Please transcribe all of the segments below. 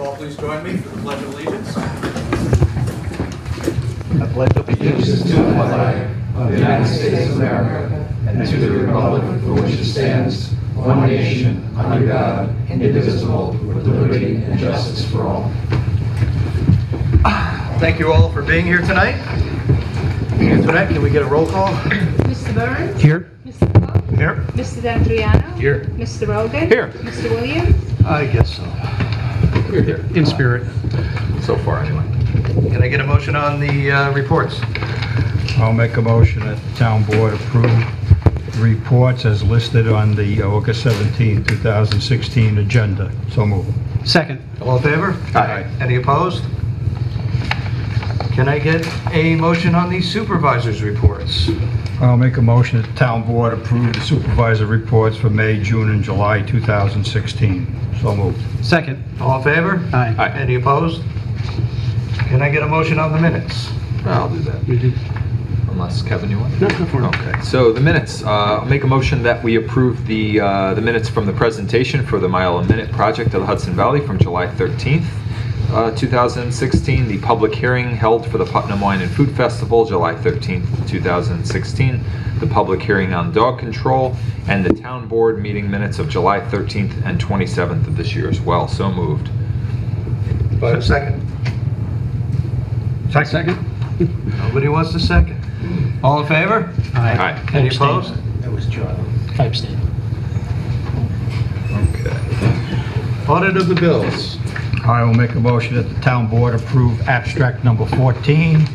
all please join me for the Pledge of Allegiance? I pledge allegiance to the flag of the United States of America and to the republic for which it stands, one nation, under God, indivisible, with liberty and justice for all. Thank you all for being here tonight. Can we get a roll call? Mr. Burns? Here. Mr. Cook? Here. Mr. D'Andriano? Here. Mr. Rogan? Here. Mr. Williams? I guess so. You're here. In spirit. So far, anyway. Can I get a motion on the reports? I'll make a motion that the town board approve the reports as listed on the August 17, 2016 agenda. So moved. Second. All in favor? Aye. Any opposed? Can I get a motion on the supervisors' reports? I'll make a motion that the town board approve the supervisor reports for May, June, and July 2016. So moved. Second. All in favor? Aye. Any opposed? Can I get a motion on the minutes? I'll do that, You did. unless Kevin, you want? No, go for it. Okay, so the minutes, I'll make a motion that we approve the minutes from the presentation for the Mile a Minute project of the Hudson Valley from July 13th, 2016, the public hearing held for the Patterson Wine and Food Festival, July 13th, 2016, the public hearing on dog control, and the town board meeting minutes of July 13th and 27th of this year as well. So moved. Do I have a second? Second. Nobody wants a second. All in favor? Aye. Any opposed? That was Charlie. I abstain. Okay. Audit of the bills. I will make a motion that the town board approve abstract number 14,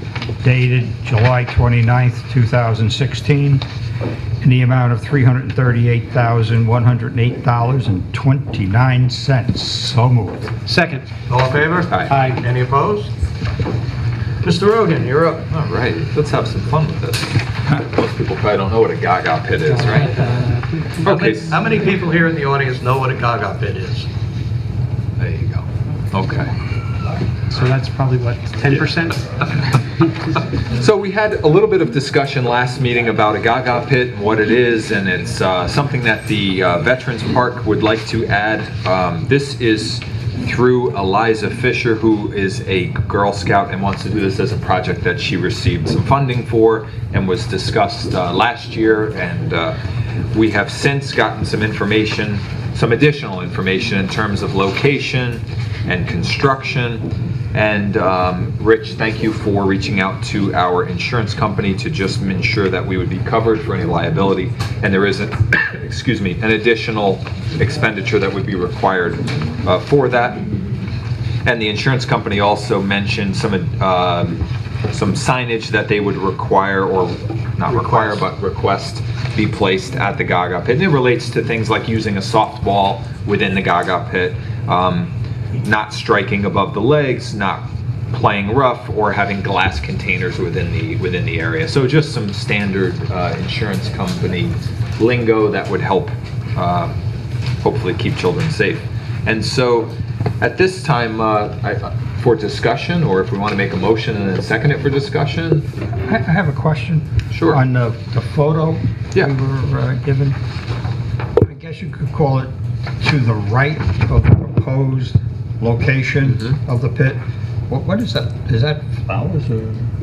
dated July 29th, 2016, in the amount of $338,108.29. So moved. Second. All in favor? Aye. Any opposed? Mr. Rogan, you're up. All right, let's have some fun with this. Most people probably don't know what a Gaga pit is, right? Okay, How many people here in the audience know what a Gaga pit is? there you go. Okay. So that's probably what, 10%? So we had a little bit of discussion last meeting about a Gaga pit and what it is, and it's something that the Veterans Park would like to add. This is through Eliza Fisher, who is a Girl Scout and wants to do this as a project that she received some funding for and was discussed last year, and we have since gotten some information, some additional information in terms of location and construction. And Rich, thank you for reaching out to our insurance company to just ensure that we would be covered for any liability. And there isn't, excuse me, an additional expenditure that would be required for that. And the insurance company also mentioned some signage that they would require, or not require, but request be placed at the Gaga pit. And it relates to things like using a softball within the Gaga pit, not striking above the legs, not playing rough, or having glass containers within the area. So just some standard insurance company lingo that would help hopefully keep children safe. And so at this time, for discussion, or if we want to make a motion and then second it for discussion. I have a question. Sure. On the photo Yeah. we were given, I guess you could call it to the right of the proposed location of the pit. What is that? Is that flowers or?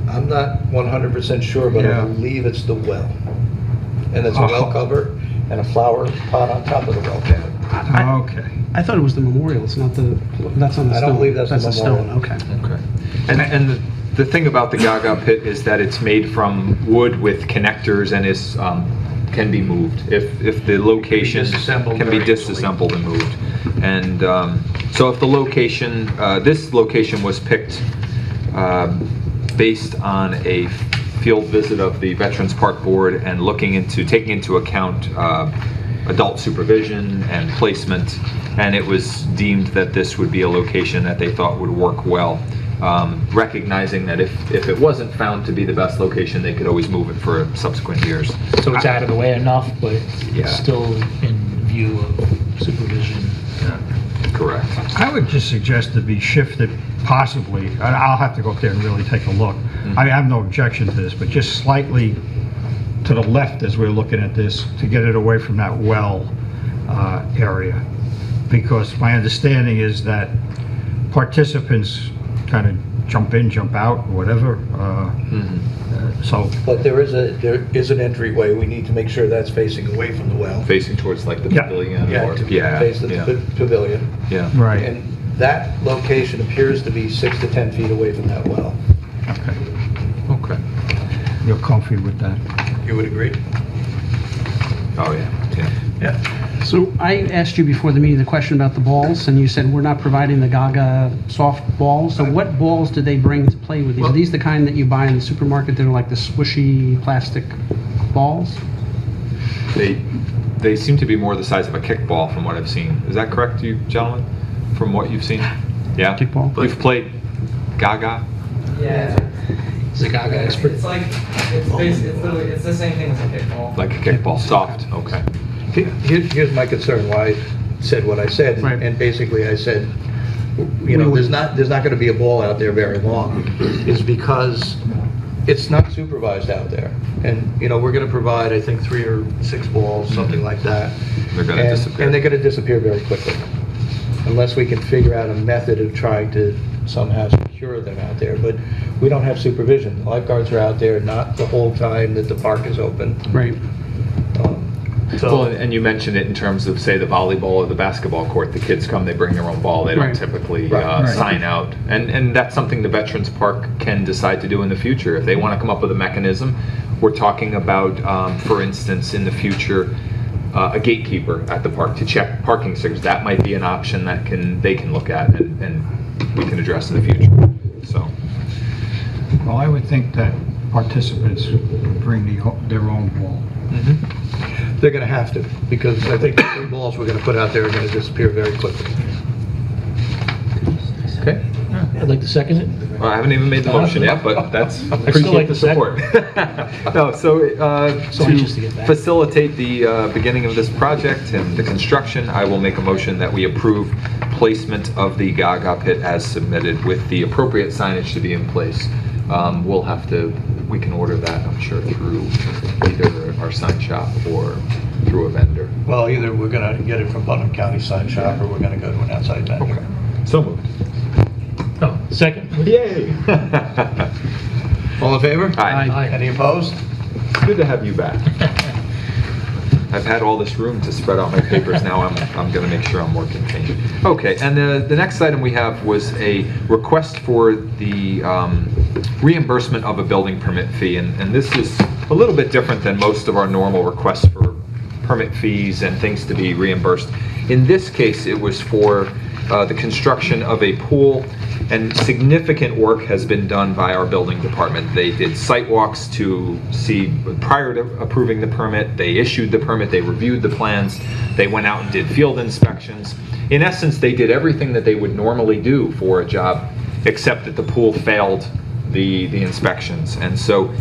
I'm not 100% sure, but Yeah. I believe it's the well. And it's a well cover and a flower pot on top of the well cover. Okay. I thought it was the memorial. It's not the, that's on the I stone. don't believe that's the memorial. stone, okay. Okay. And the thing about the Gaga pit is that it's made from wood with connectors and is can be moved if the location disassembled can be very disassembled and moved. And so if the location, this location was picked based on a field visit of the Veterans Park Board and taking into account adult supervision and placement, and it was deemed that this would be a location that they thought would work well. Recognizing that if it wasn't found to be the best location, they could always move it for subsequent years. So it's out of the way enough, but Yeah. still in view of supervision. Correct. I would just suggest to be shifted possibly, and I'll have to go up there and really take a look. I have no objection to this, but just slightly to the left as we're looking at this to get it away from that well area. Because my understanding is that participants kind of jump in, jump out, whatever. So, But there is an entryway. We need to make sure that's facing away from the well. Facing towards like the Yeah. pavilion Yeah, or, to yeah, face the yeah, pavilion. yeah. right, And that location appears to be 6 to 10 feet away from that well. okay. Okay. You're comfy with that? You would agree? Oh, yeah, yeah. Yeah. So I asked you before the meeting the question about the balls, and you said we're not providing the Gaga soft balls. So what balls do they bring to play with these? Are these the kind that you buy in the supermarket that are like the swishy plastic balls? They seem to be more the size of a kickball from what I've seen. Is that correct, you gentlemen? From what you've seen? Yeah? Kickball. You've played Gaga? Yeah, He's a Gaga expert. it's like, it's basically, it's literally, it's the same thing as a kickball. Like a kickball, soft, okay. Here's my concern, why I said what I said. Right. And basically I said, you know, there's not going to be a ball out there very long, is because it's not supervised out there. And, you know, we're going to provide, I think, 3 or 6 balls, something like that. They're gonna And- disappear. And they're going to disappear very quickly, unless we can figure out a method of trying to somehow secure them out there. But we don't have supervision. Lifeguards are out there not the whole time that the park is open. Right. Well, and you mentioned it in terms of, say, the volleyball or the basketball court. The kids come, they bring their own ball. They don't Right. typically Right. sign out. And that's something the Veterans Park can decide to do in the future. If they want to come up with a mechanism, we're talking about, for instance, in the future, a gatekeeper at the park to check parking stickers. That might be an option that they can look at and we can address in the future. So, Well, I would think that participants bring their own ball. They're going to have to, because I think the 3 balls we're going to put out there are going to disappear very quickly. okay. I'd like to second it. Well, I haven't even made the motion yet, but that's, still appreciate like the the second. support. No, so anxious to get to back. facilitate the beginning of this project and the construction, I will make a motion that we approve placement of the Gaga pit as submitted with the appropriate signage to be in place. We can order that, I'm sure, through either our sign shop or through a vendor. Well, either we're going to get it from Putnam County Sign Shop, or we're going to go to an outside vendor. Okay, so moved. Oh, second. Yay! All in favor? Aye. Aye. Any opposed? Good to have you back. I've had all this room to spread out my papers. Now I'm going to make sure I'm more contained. Okay, and the next item we have was a request for the reimbursement of a building permit fee, and this is a little bit different than most of our normal requests for permit fees and things to be reimbursed. In this case, it was for the construction of a pool, and significant work has been done by our building department. They did site walks to see, prior to approving the permit, they issued the permit, they reviewed the plans, they went out and did field inspections. In essence, they did everything that they would normally do for a job, except that the pool failed the inspections. And so,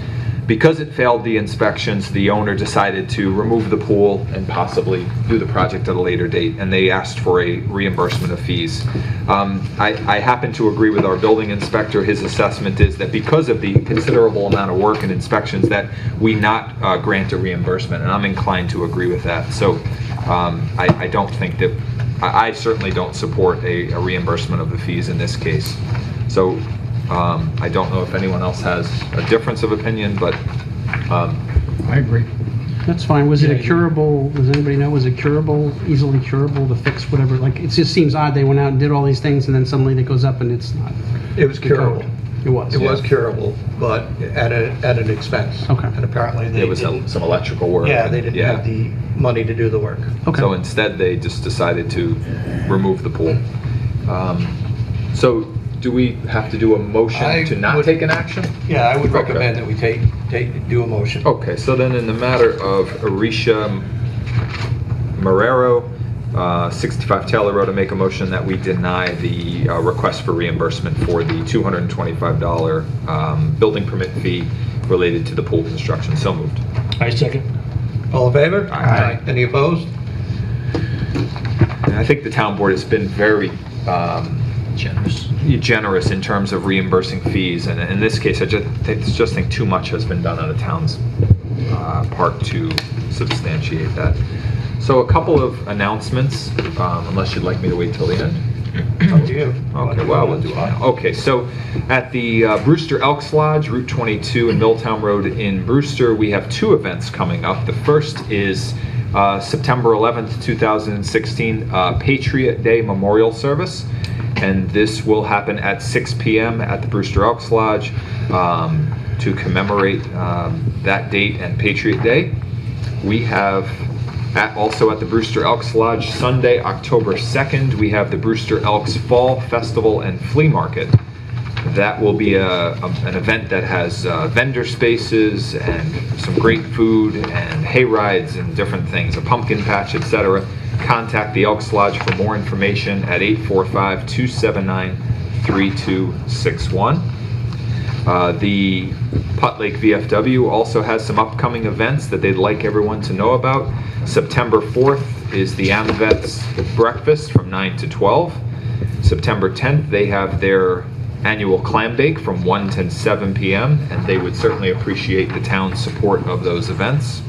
because it failed the inspections, the owner decided to remove the pool and possibly do the project at a later date, and they asked for a reimbursement of fees. I happen to agree with our building inspector. His assessment is that because of the considerable amount of work and inspections, that we not grant a reimbursement, and I'm inclined to agree with that. So I don't think that, I certainly don't support a reimbursement of the fees in this case. So I don't know if anyone else has a difference of opinion, but I agree. That's fine. Was it a curable, does anybody know, was it curable, easily curable to fix whatever? Like, it just seems odd they went out and did all these things and then suddenly it goes up and it's not. It was curable. It was. It was curable, but at an expense. Okay. And apparently they there was didn't, some electrical work. yeah, they didn't have the money to do the work. Okay. So instead, they just decided to remove the pool. So do we have to do a motion I to not would- take an action? Yeah, I would Okay. recommend that we do a motion. Okay, so then in the matter of Arisha Marrero, 65 Taylor Road, I make a motion that we deny the request for reimbursement for the $225 building permit fee related to the pool construction. So moved. I second. All in favor? Aye. Any opposed? And I think the town board has been very Generous. in terms of reimbursing fees, and in this case, I just think too much has been done on the town's part to substantiate that. So a couple of announcements, unless you'd like me to wait till the end. Up to you. Okay, well, we'll do it now. Okay, so at the Brewster Elks Lodge, Route 22 and Milltown Road in Brewster, we have two events coming up. The first is September 11th, 2016, Patriot Day Memorial Service. And this will happen at 6 p.m. at the Brewster Elks Lodge to commemorate that date and Patriot Day. We have also at the Brewster Elks Lodge, Sunday, October 2nd, we have the Brewster Elks Fall Festival and Flea Market. That will be an event that has vendor spaces and some great food and hay rides and different things, a pumpkin patch, etc. Contact the Elks Lodge for more information at 845-279-3261. The Putt Lake VFW also has some upcoming events that they'd like everyone to know about. September 4th is the AMVETS breakfast from 9 to 12. September 10th, they have their annual clam bake from 1 to 7 p.m. and they would certainly appreciate the town's support of those events.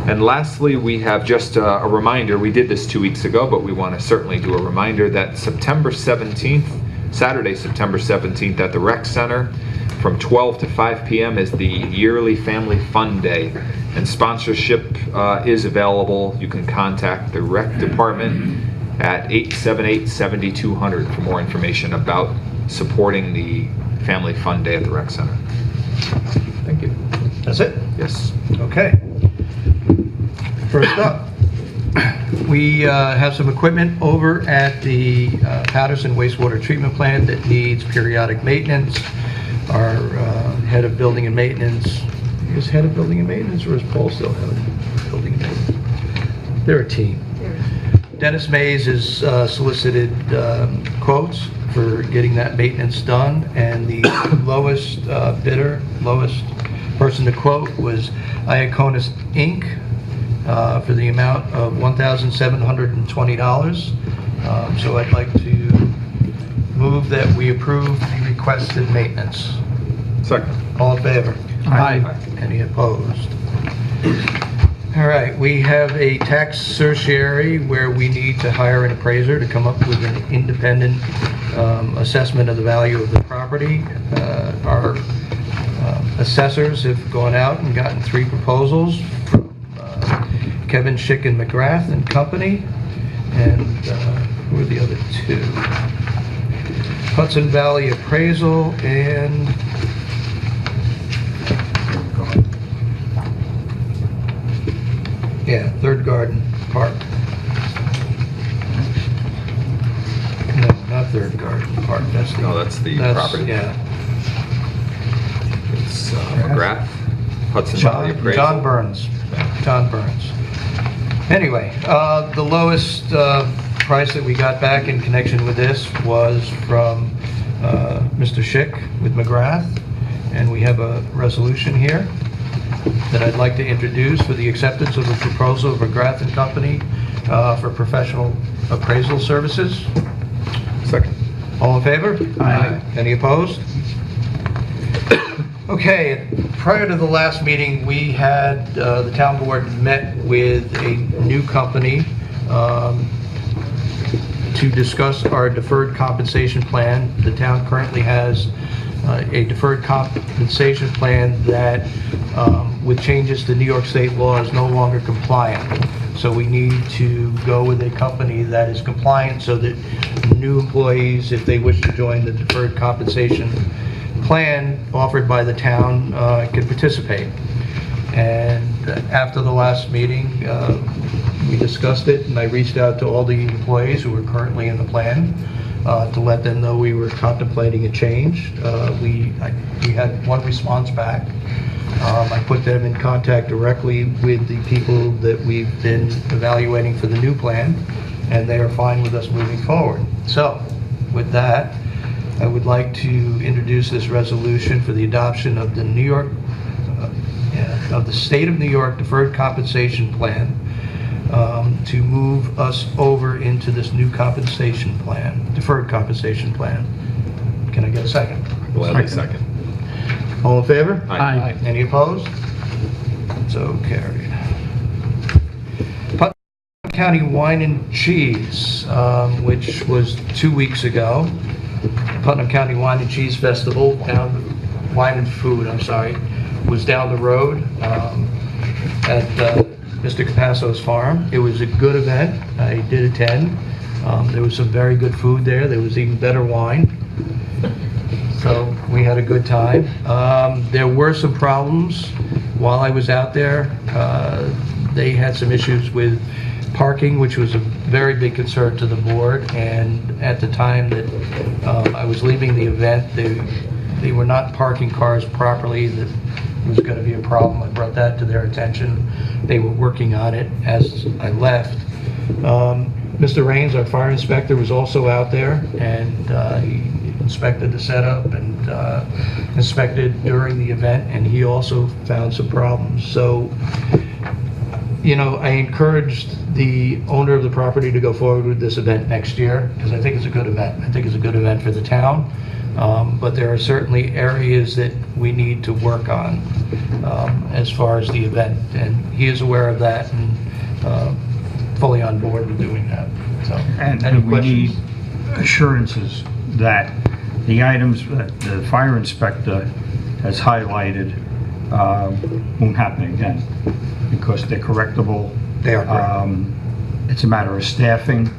And lastly, we have just a reminder, we did this 2 weeks ago, but we want to certainly do a reminder that September 17th, Saturday, September 17th at the Rec Center from 12 to 5 p.m. is the yearly Family Fun Day. And sponsorship is available. You can contact the Rec Department at 878-7200 for more information about supporting the Family Fun Day at the Rec Center. Thank you. That's it? Yes. Okay. First up, we have some equipment over at the Patterson wastewater treatment plant that needs periodic maintenance. Our head of building and maintenance, is head of building and maintenance, or is Paul still head of building and maintenance? They're a team. Dennis Mays has solicited quotes for getting that maintenance done, and the lowest bidder, lowest person to quote was Iaconis Inc. For the amount of $1,720. So I'd like to move that we approve the requested maintenance. Second. All in favor? Aye. Any opposed? All right, we have a tax certiorari where we need to hire an appraiser to come up with an independent assessment of the value of the property. Our assessors have gone out and gotten 3 proposals from Kevin Schick and McGrath and Company, and who are the other 2? Hudson Valley Appraisal and Third Garden Park. No, not Third Garden Park. That's the, No, that's the property. Yeah. It's McGrath, Hudson Valley Appraisal. John Burns. John Burns. Anyway, the lowest price that we got back in connection with this was from Mr. Schick with McGrath, and we have a resolution here that I'd like to introduce for the acceptance of a proposal of McGrath and Company for professional appraisal services. Second. All in favor? Aye. Any opposed? Okay, prior to the last meeting, we had, the town board met with a new company to discuss our deferred compensation plan. The town currently has a deferred compensation plan that, with changes to New York State law, is no longer compliant. So we need to go with a company that is compliant so that new employees, if they wish to join the deferred compensation plan offered by the town, can participate. And after the last meeting, we discussed it, and I reached out to all the employees who are currently in the plan to let them know we were contemplating a change. We had one response back. I put them in contact directly with the people that we've been evaluating for the new plan, and they are fine with us moving forward. So, with that, I would like to introduce this resolution for the adoption of the of the State of New York Deferred Compensation Plan to move us over into this new compensation plan, deferred compensation plan. Can I get a second? Gladly second. All in favor? Aye. Any opposed? So carried. Putnam County Wine and Cheese, which was 2 weeks ago. Putnam County Wine and Cheese Festival, Wine and Food, I'm sorry, was down the road at Mr. Capasso's farm. It was a good event. I did attend. There was some very good food there. There was even better wine. So we had a good time. There were some problems while I was out there. They had some issues with parking, which was a very big concern to the board. And at the time that I was leaving the event, they were not parking cars properly. That was going to be a problem. I brought that to their attention. They were working on it as I left. Mr. Raines, our fire inspector, was also out there, and he inspected the setup and inspected during the event, and he also found some problems. So, I encouraged the owner of the property to go forward with this event next year, because I think it's a good event. I think it's a good event for the town, but there are certainly areas that we need to work on as far as the event, and he is aware of that and fully on board with doing that. So, any And we questions? need assurances that the items that the fire inspector has highlighted won't happen again, because they're correctable. They are correct. It's a matter of staffing,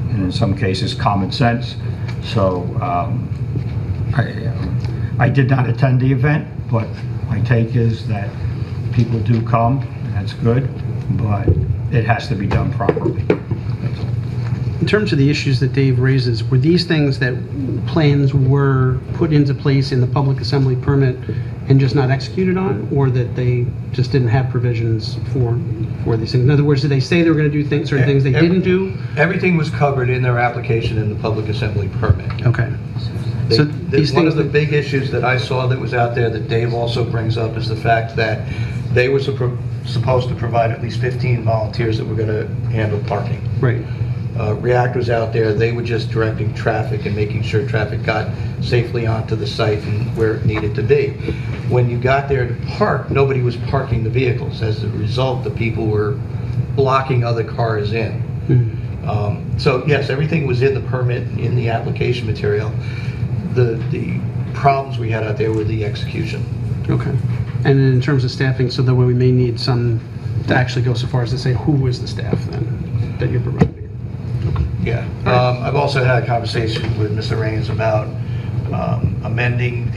and in some cases, common sense. So I did not attend the event, but my take is that people do come, and that's good, but it has to be done properly. That's all. In terms of the issues that Dave raises, were these things that plans were put into place in the public assembly permit and just not executed on, or that they just didn't have provisions for these things? In other words, did they say they were going to do certain things they didn't do? Everything was covered in their application in the public assembly permit. Okay. So these One things of the that, big issues that I saw that was out there that Dave also brings up is the fact that they were supposed to provide at least 15 volunteers that were going to handle parking. right. React was out there, they were just directing traffic and making sure traffic got safely onto the site and where it needed to be. When you got there to park, nobody was parking the vehicles. As a result, the people were blocking other cars in. So yes, everything was in the permit, in the application material. The problems we had out there were the execution. Okay. And in terms of staffing, so that way we may need some to actually go so far as to say who was the staff then that you're providing? Yeah. I've also had a conversation with Mr. Raines about amending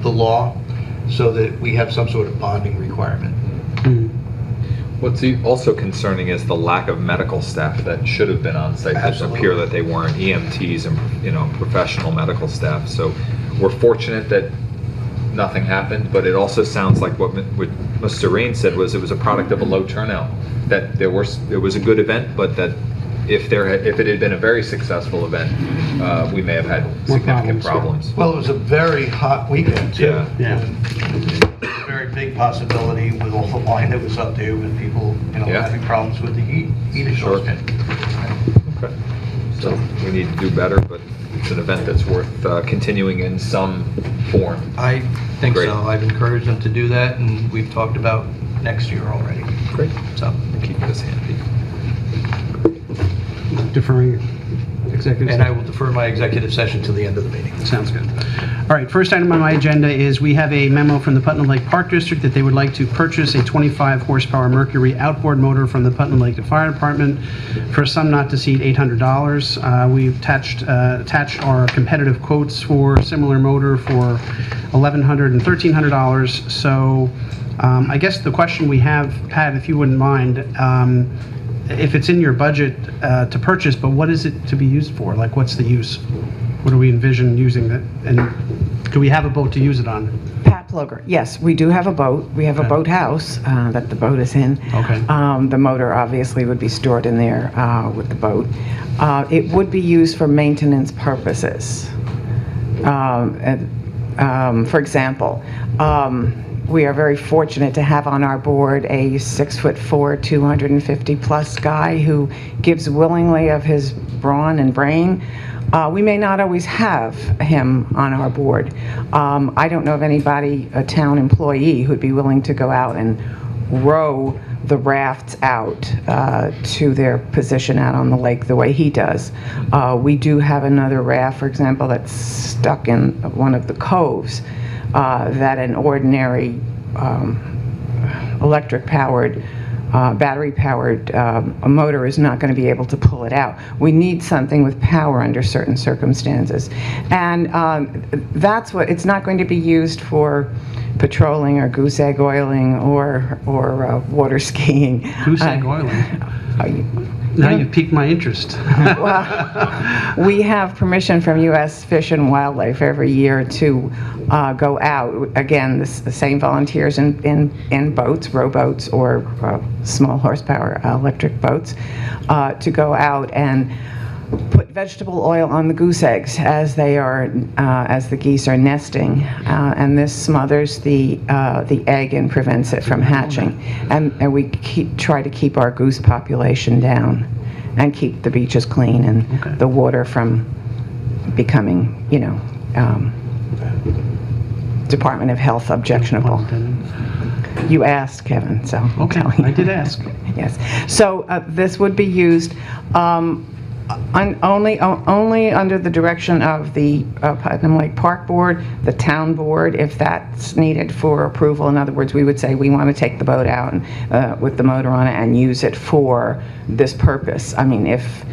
the law so that we have some sort of bonding requirement. What's also concerning is the lack of medical staff that should have been on site. It Absolutely. appear that they weren't EMTs and, professional medical staff. So we're fortunate that nothing happened, but it also sounds like what Mr. Raines said was it was a product of a low turnout. That it was a good event, but that if it had been a very successful event, we may have had significant problems. Well, it was a very hot weekend too. Yeah. A very big possibility with all the wine that was up there with people, Yeah. having problems with the heat Sure. exhaustion. Okay. So we need to do better, but it's an event that's worth continuing in some form. I think Great. so. I've encouraged them to do that, and we've talked about next year already. Great. So, Keep this handy. Deferring executive and I session. will defer my executive session to the end of the meeting. Sounds good. All right, first item on my agenda is we have a memo from the Putnam Lake Park District that they would like to purchase a 25 horsepower Mercury outboard motor from the Putnam Lake Fire Department for a sum not to exceed $800. We've attached our competitive quotes for similar motor for $1,100 and $1,300. So I guess the question we have, Pat, if you wouldn't mind, if it's in your budget to purchase, but what is it to be used for? Like, what's the use? What do we envision using it? And do we have a boat to use it on? Pat Ploger, yes, we do have a boat. We have a Okay. boathouse that the boat is in. Okay. The motor obviously would be stored in there with the boat. It would be used for maintenance purposes. For example, we are very fortunate to have on our board a 6'4", 250-plus guy who gives willingly of his brawn and brain. We may not always have him on our board. I don't know of anybody, a town employee, who'd be willing to go out and row the rafts out to their position out on the lake the way he does. We do have another raft, for example, that's stuck in one of the coves that an ordinary electric-powered, battery-powered motor is not going to be able to pull it out. We need something with power under certain circumstances. And that's what, it's not going to be used for patrolling or goose egg oiling or water skiing. Goose egg oiling. Now you've piqued my interest. Well, we have permission from U.S. Fish and Wildlife every year to go out, again, the same volunteers in boats, rowboats, or small horsepower electric boats, to go out and put vegetable oil on the goose eggs as the geese are nesting, and this smothers the egg and prevents it from hatching. And we try to keep our goose population down and keep the beaches clean and the water from becoming, Department of Health objectionable. You asked, Kevin, so I'm Okay, telling you. I did ask. Yes. So this would be used only under the direction of the Putnam Lake Park Board, the town board, if that's needed for approval. In other words, we would say we want to take the boat out and, with the motor on it and use it for this purpose. I mean, if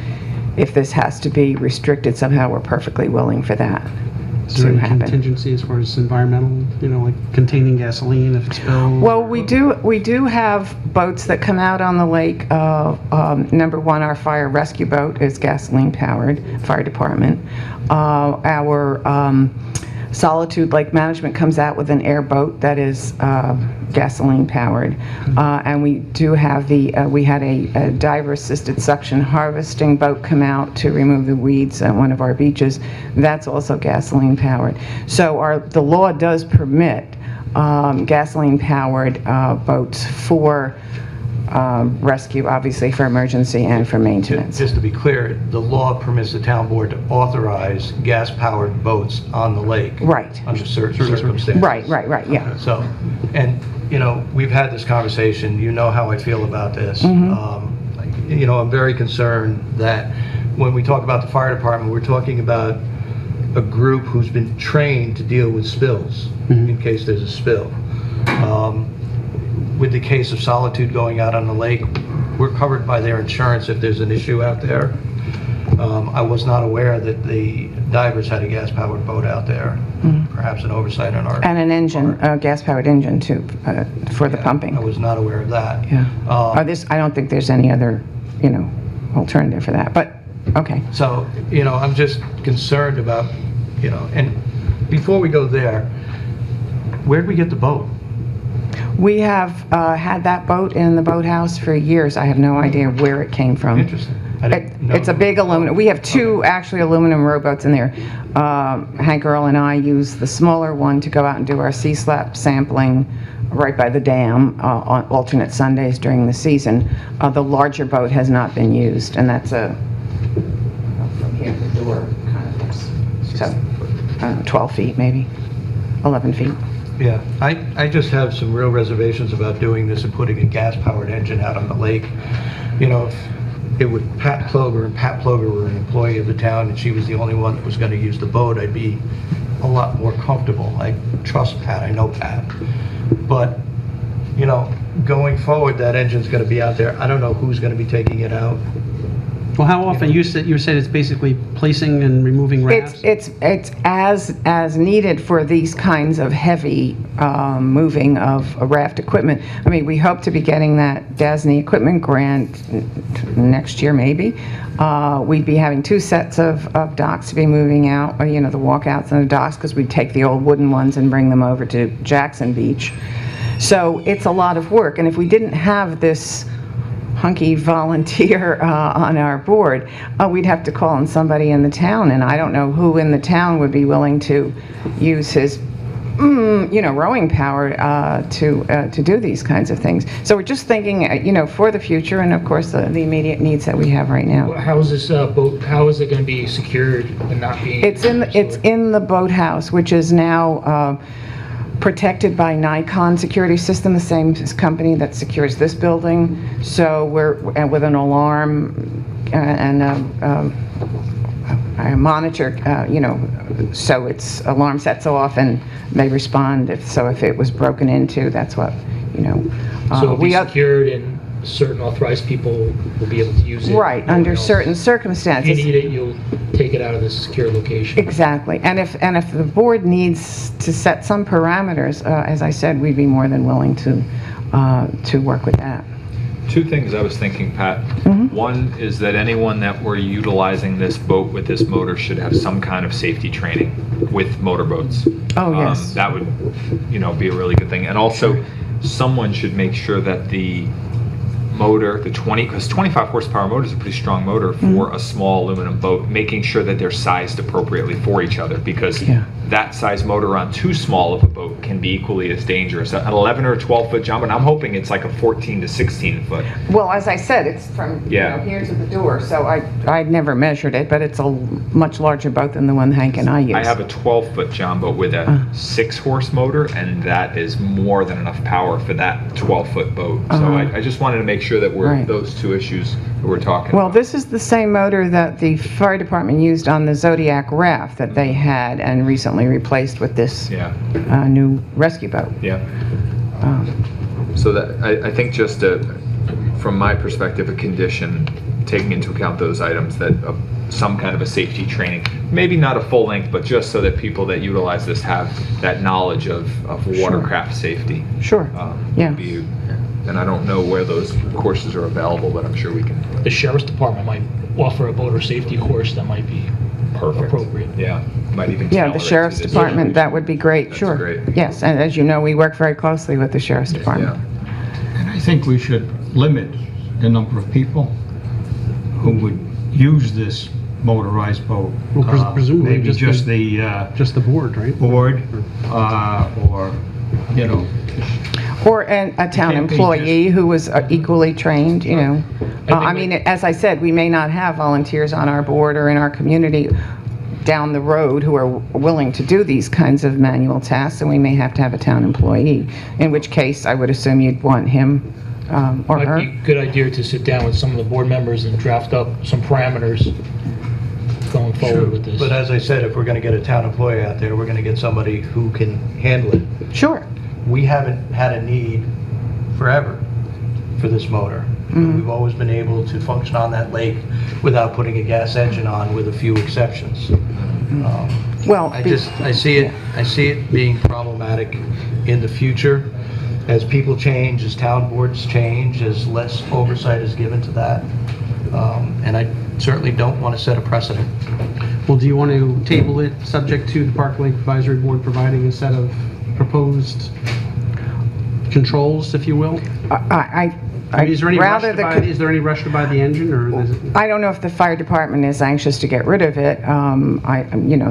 this has to be restricted somehow, we're perfectly willing for that Is there to any happen. contingency as far as environmental, like containing gasoline if it spills? Well, we do have boats that come out on the lake. Number one, our fire rescue boat is gasoline powered, fire department. Our Solitude Lake Management comes out with an airboat that is gasoline powered. And we do have we had a diver assisted suction harvesting boat come out to remove the weeds on one of our beaches. That's also gasoline powered. So the law does permit gasoline powered boats for rescue, obviously for emergency and for maintenance. Just to be clear, the law permits the town board to authorize gas-powered boats on the lake. Right. Under certain circumstances. Right, yeah. So, and, we've had this conversation, you know how I feel about this. I'm very concerned that when we talk about the fire department, we're talking about a group who's been trained to deal with spills in case there's a spill. With the case of Solitude going out on the lake, we're covered by their insurance if there's an issue out there. I was not aware that the divers had a gas-powered boat out there. Perhaps an oversight on our... And an engine, a gas-powered engine too, for the pumping. I was not aware of that. Yeah. I don't think there's any other, alternative for that, but, okay. So, I'm just concerned about, and before we go there, where'd we get the boat? We have had that boat in the boathouse for years. I have no idea where it came from. Interesting. I didn't know. It's a big aluminum. We have two actually aluminum rowboats in there. Hank Earl and I use the smaller one to go out and do our sea slap sampling right by the dam on alternate Sundays during the season. The larger boat has not been used, and that's from here, the door kind of, so 12 feet maybe, 11 feet. Yeah, I just have some real reservations about doing this and putting a gas-powered engine out on the lake. If it would Pat Plover, and Pat Plover were an employee of the town, and she was the only one that was going to use the boat, I'd be a lot more comfortable. I trust Pat, I know Pat. But, going forward, that engine's going to be out there. I don't know who's going to be taking it out. Well, how often? You said it's basically placing and removing rafts? It's as needed for these kinds of heavy moving of raft equipment. I mean, we hope to be getting that DASNY equipment grant next year, maybe. We'd be having two sets of docks to be moving out, or, the walkouts and the docks, because we'd take the old wooden ones and bring them over to Jackson Beach. So it's a lot of work, and if we didn't have this hunky volunteer on our board, we'd have to call on somebody in the town, and I don't know who in the town would be willing to use his, rowing power to do these kinds of things. So we're just thinking, for the future, and of course the immediate needs that we have right now. How is this boat, how is it going to be secured and not being... It's in the boathouse, which is now protected by Nikon security system, the same company that secures this building. So we're with an alarm and a monitor, so its alarm sets off and they respond. If it was broken into, that's what, So it'll be secured and certain authorized people will be able to use it? Right, No one under else. certain If circumstances. you need it, you'll take it out of the secure location? Exactly. And if the board needs to set some parameters, as I said, we'd be more than willing to work with that. Two things I was thinking, Pat. One is that anyone that were utilizing this boat with this motor should have some kind of safety training with motorboats. Oh, yes. That would, be a really good thing. And also, someone should make sure that the motor, because 25 horsepower motor is a pretty strong motor for a small aluminum boat, making sure that they're sized appropriately for each other, because that size motor on too small of a boat can be equally as dangerous. An 11 or 12 foot jump, and I'm hoping it's like a 14 to 16 foot. Well, as I said, it's from here to the door, so I'd never measured it, but it's a much larger boat than the one Hank and I use. I have a 12 foot John boat with a 6 horse motor, and that is more than enough power for that 12 foot boat. So I just wanted to make sure that we're those two issues that we're talking Well, about. this is the same motor that the fire department used on the Zodiac raft that they had and recently replaced with this new rescue boat. So that I think just from my perspective, a condition taking into account those items, that some kind of a safety training, maybe not a full length, but just so that people that utilize this have that knowledge of watercraft safety. Sure. And I don't know where those courses are available, but I'm sure we can. The sheriff's department might offer a boater safety course that might be appropriate. Yeah, might even Yeah, tailor the it to sheriff's this department, situation. that would be great, That's sure. great. Yes, and as you know, we work very closely with the sheriff's department. And I think we should limit the number of people who would use this motorized boat. Well, presumably Maybe just the just the board, right? board, or, Or a town can't be employee who was equally trained, I mean, think as I said, we may not have volunteers on our board or in our community down the road who are willing to do these kinds of manual tasks, and we may have to have a town employee, in which case I would assume you'd want him or Might her. be a good idea to sit down with some of the board members and draft up some parameters going forward with this. But as I said, if we're going to get a town employee out there, we're going to get somebody who can handle it. Sure. We haven't had a need forever for this motor. We've always been able to function on that lake without putting a gas engine on, with a few exceptions. Well, I see it being problematic in the future as people change, as town boards change, as less oversight is given to that. And I certainly don't want to set a precedent. Well, do you want to table it subject to the Park Lake Advisory Board providing a set of proposed controls, if you will? Is there any rush to buy, is there any rush to buy the engine, or is it? I don't know if the fire department is anxious to get rid of it.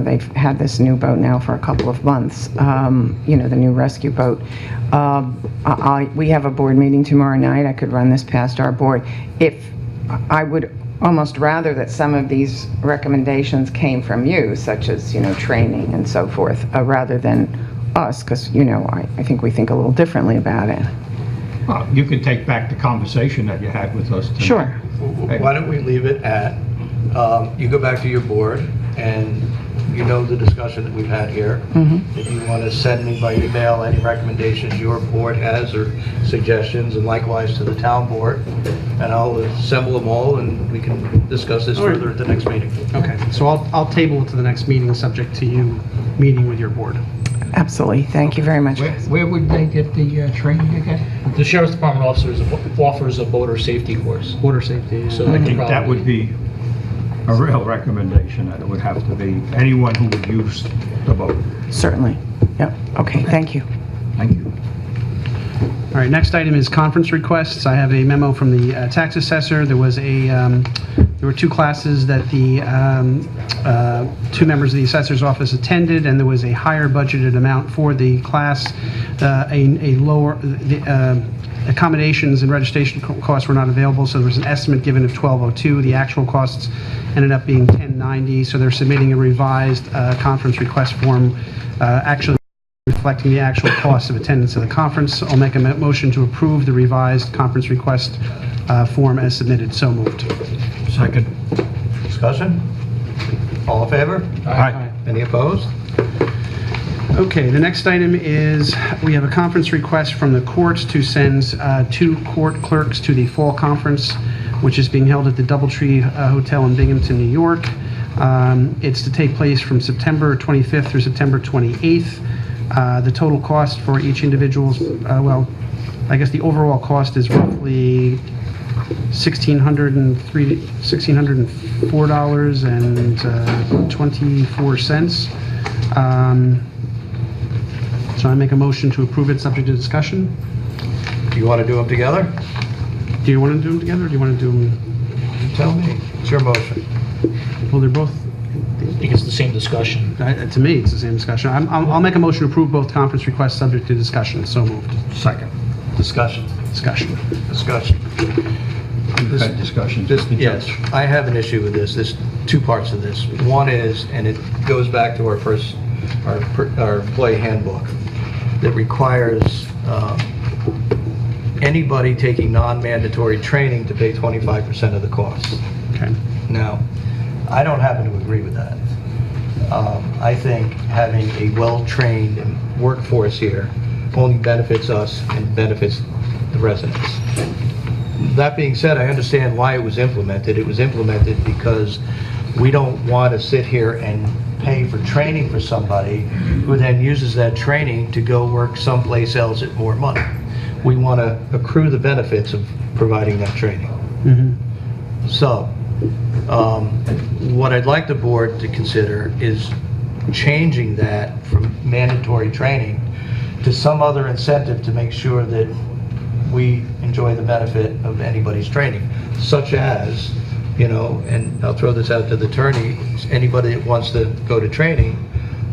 They've had this new boat now for a couple of months, the new rescue boat. We have a board meeting tomorrow night. I could run this past our board. I would almost rather that some of these recommendations came from you, such as, training and so forth, rather than us, because, I think we think a little differently about it. well, you can take back the conversation that you had with us tonight. Sure. Why don't we leave it at, you go back to your board, and the discussion that we've had here. If you want to send me by email any recommendations your board has or suggestions, and likewise to the town board, and I'll assemble them all, and we can discuss this further at the next meeting. Okay, so I'll table it to the next meeting, subject to you meeting with your board. Absolutely. Thank you very much. Where would they get the training again? The sheriff's department offers a boater safety course. Water safety. So I they think can that would be a real recommendation, that it would have to be anyone who would use the boat. Certainly. Yep. Okay, thank you. Thank you. All right, next item is conference requests. I have a memo from the tax assessor. There were two classes that the two members of the assessor's office attended, and there was a higher budgeted amount for the class, a lower, accommodations and registration costs were not available, so there was an estimate given of $1,202. The actual costs ended up being $1,090, so they're submitting a revised conference request form, actually reflecting the actual cost of attendance at the conference. I'll make a motion to approve the revised conference request form as submitted. So moved. Second. Discussion? All in favor? Aye. Any opposed? Okay, the next item is, we have a conference request from the courts to send 2 court clerks to the fall conference, which is being held at the Doubletree Hotel in Binghamton, New York. It's to take place from September 25th through September 28th. The total cost for each individual, well, I guess the overall cost is roughly $1,604.24. So I make a motion to approve it, subject to discussion. Do you want to do them together? Do you want to do them together, or do you want to do them? Tell me. It's your motion. Well, they're both, I think it's the same discussion. to me, it's the same discussion. I'll make a motion to approve both conference requests, subject to discussion. So moved. Second. Discussion. Discussion. Discussion. We've had discussions. Yes, I have an issue with this. There's 2 parts of this. One is, and it goes back to our employee handbook, that requires anybody taking non-mandatory training to pay 25% of the cost. Okay. Now, I don't happen to agree with that. I think having a well-trained workforce here only benefits us and benefits the residents. That being said, I understand why it was implemented. It was implemented because we don't want to sit here and pay for training for somebody who then uses that training to go work someplace else at more money. We want to accrue the benefits of providing that training. So, what I'd like the board to consider is changing that from mandatory training to some other incentive to make sure that we enjoy the benefit of anybody's training, such as, and I'll throw this out to the attorney, anybody that wants to go to training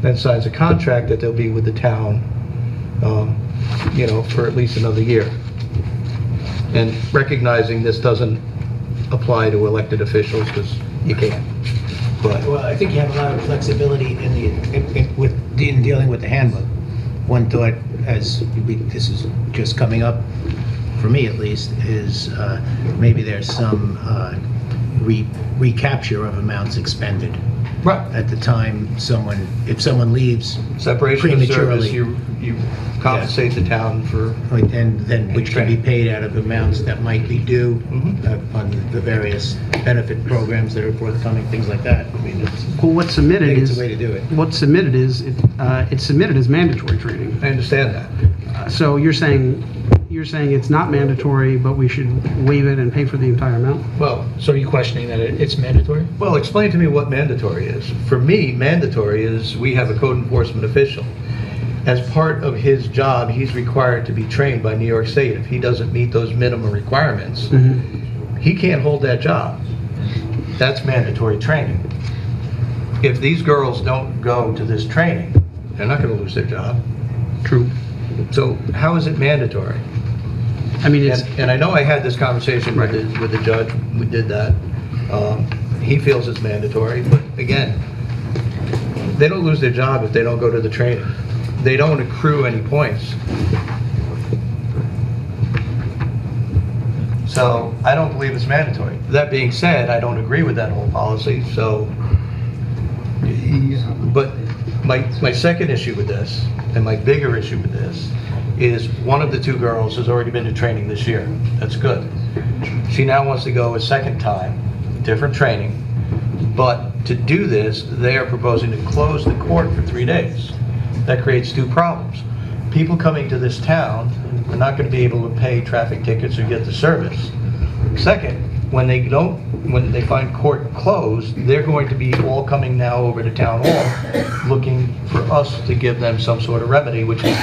then signs a contract that they'll be with the town, for at least another year. And recognizing this doesn't apply to elected officials, because you can't. But Well, I think you have a lot of flexibility in dealing with the handbook. One thought, this is just coming up, for me at least, is maybe there's some recapture of amounts expended. Right. At the time if someone leaves Separation of service, prematurely, you compensate the town for, and then which can be paid out of amounts that might be due on the various benefit programs that are forthcoming, things like that. I mean, Well, what's submitted I think it's is, a way to do it. what's submitted is, it's submitted as mandatory training. I understand that. So you're saying it's not mandatory, but we should waive it and pay for the entire amount? Well, So are you questioning that it's mandatory? Well, explain to me what mandatory is. For me, mandatory is we have a code enforcement official. As part of his job, he's required to be trained by New York State. If he doesn't meet those minimum requirements, he can't hold that job. That's mandatory training. If these girls don't go to this training, they're not going to lose their job. True. So how is it mandatory? I mean, it's, And I know I had this conversation with the judge. We did that. He feels it's mandatory, but again, they don't lose their job if they don't go to the training. They don't accrue any points. So I don't believe it's mandatory. That being said, I don't agree with that whole policy, so. But my second issue with this, and my bigger issue with this, is one of the 2 girls has already been to training this year. That's good. She now wants to go a second time, different training. But to do this, they are proposing to close the court for 3 days. That creates 2 problems. People coming to this town are not going to be able to pay traffic tickets or get the service. Second, when they find court closed, they're going to be all coming now over to town hall looking for us to give them some sort of remedy, which is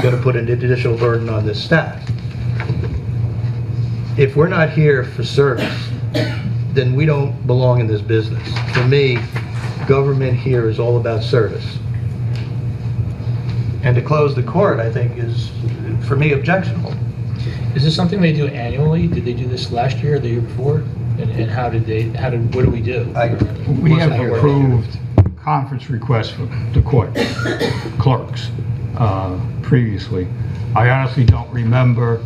going to put an additional burden on this staff. If we're not here for service, then we don't belong in this business. For me, government here is all about service. And to close the court, I think, is, for me, objectionable. Is this something they do annually? Did they do this last year or the year before? And what do we do? We have What's the- approved conference requests for the court clerks. previously. I honestly don't remember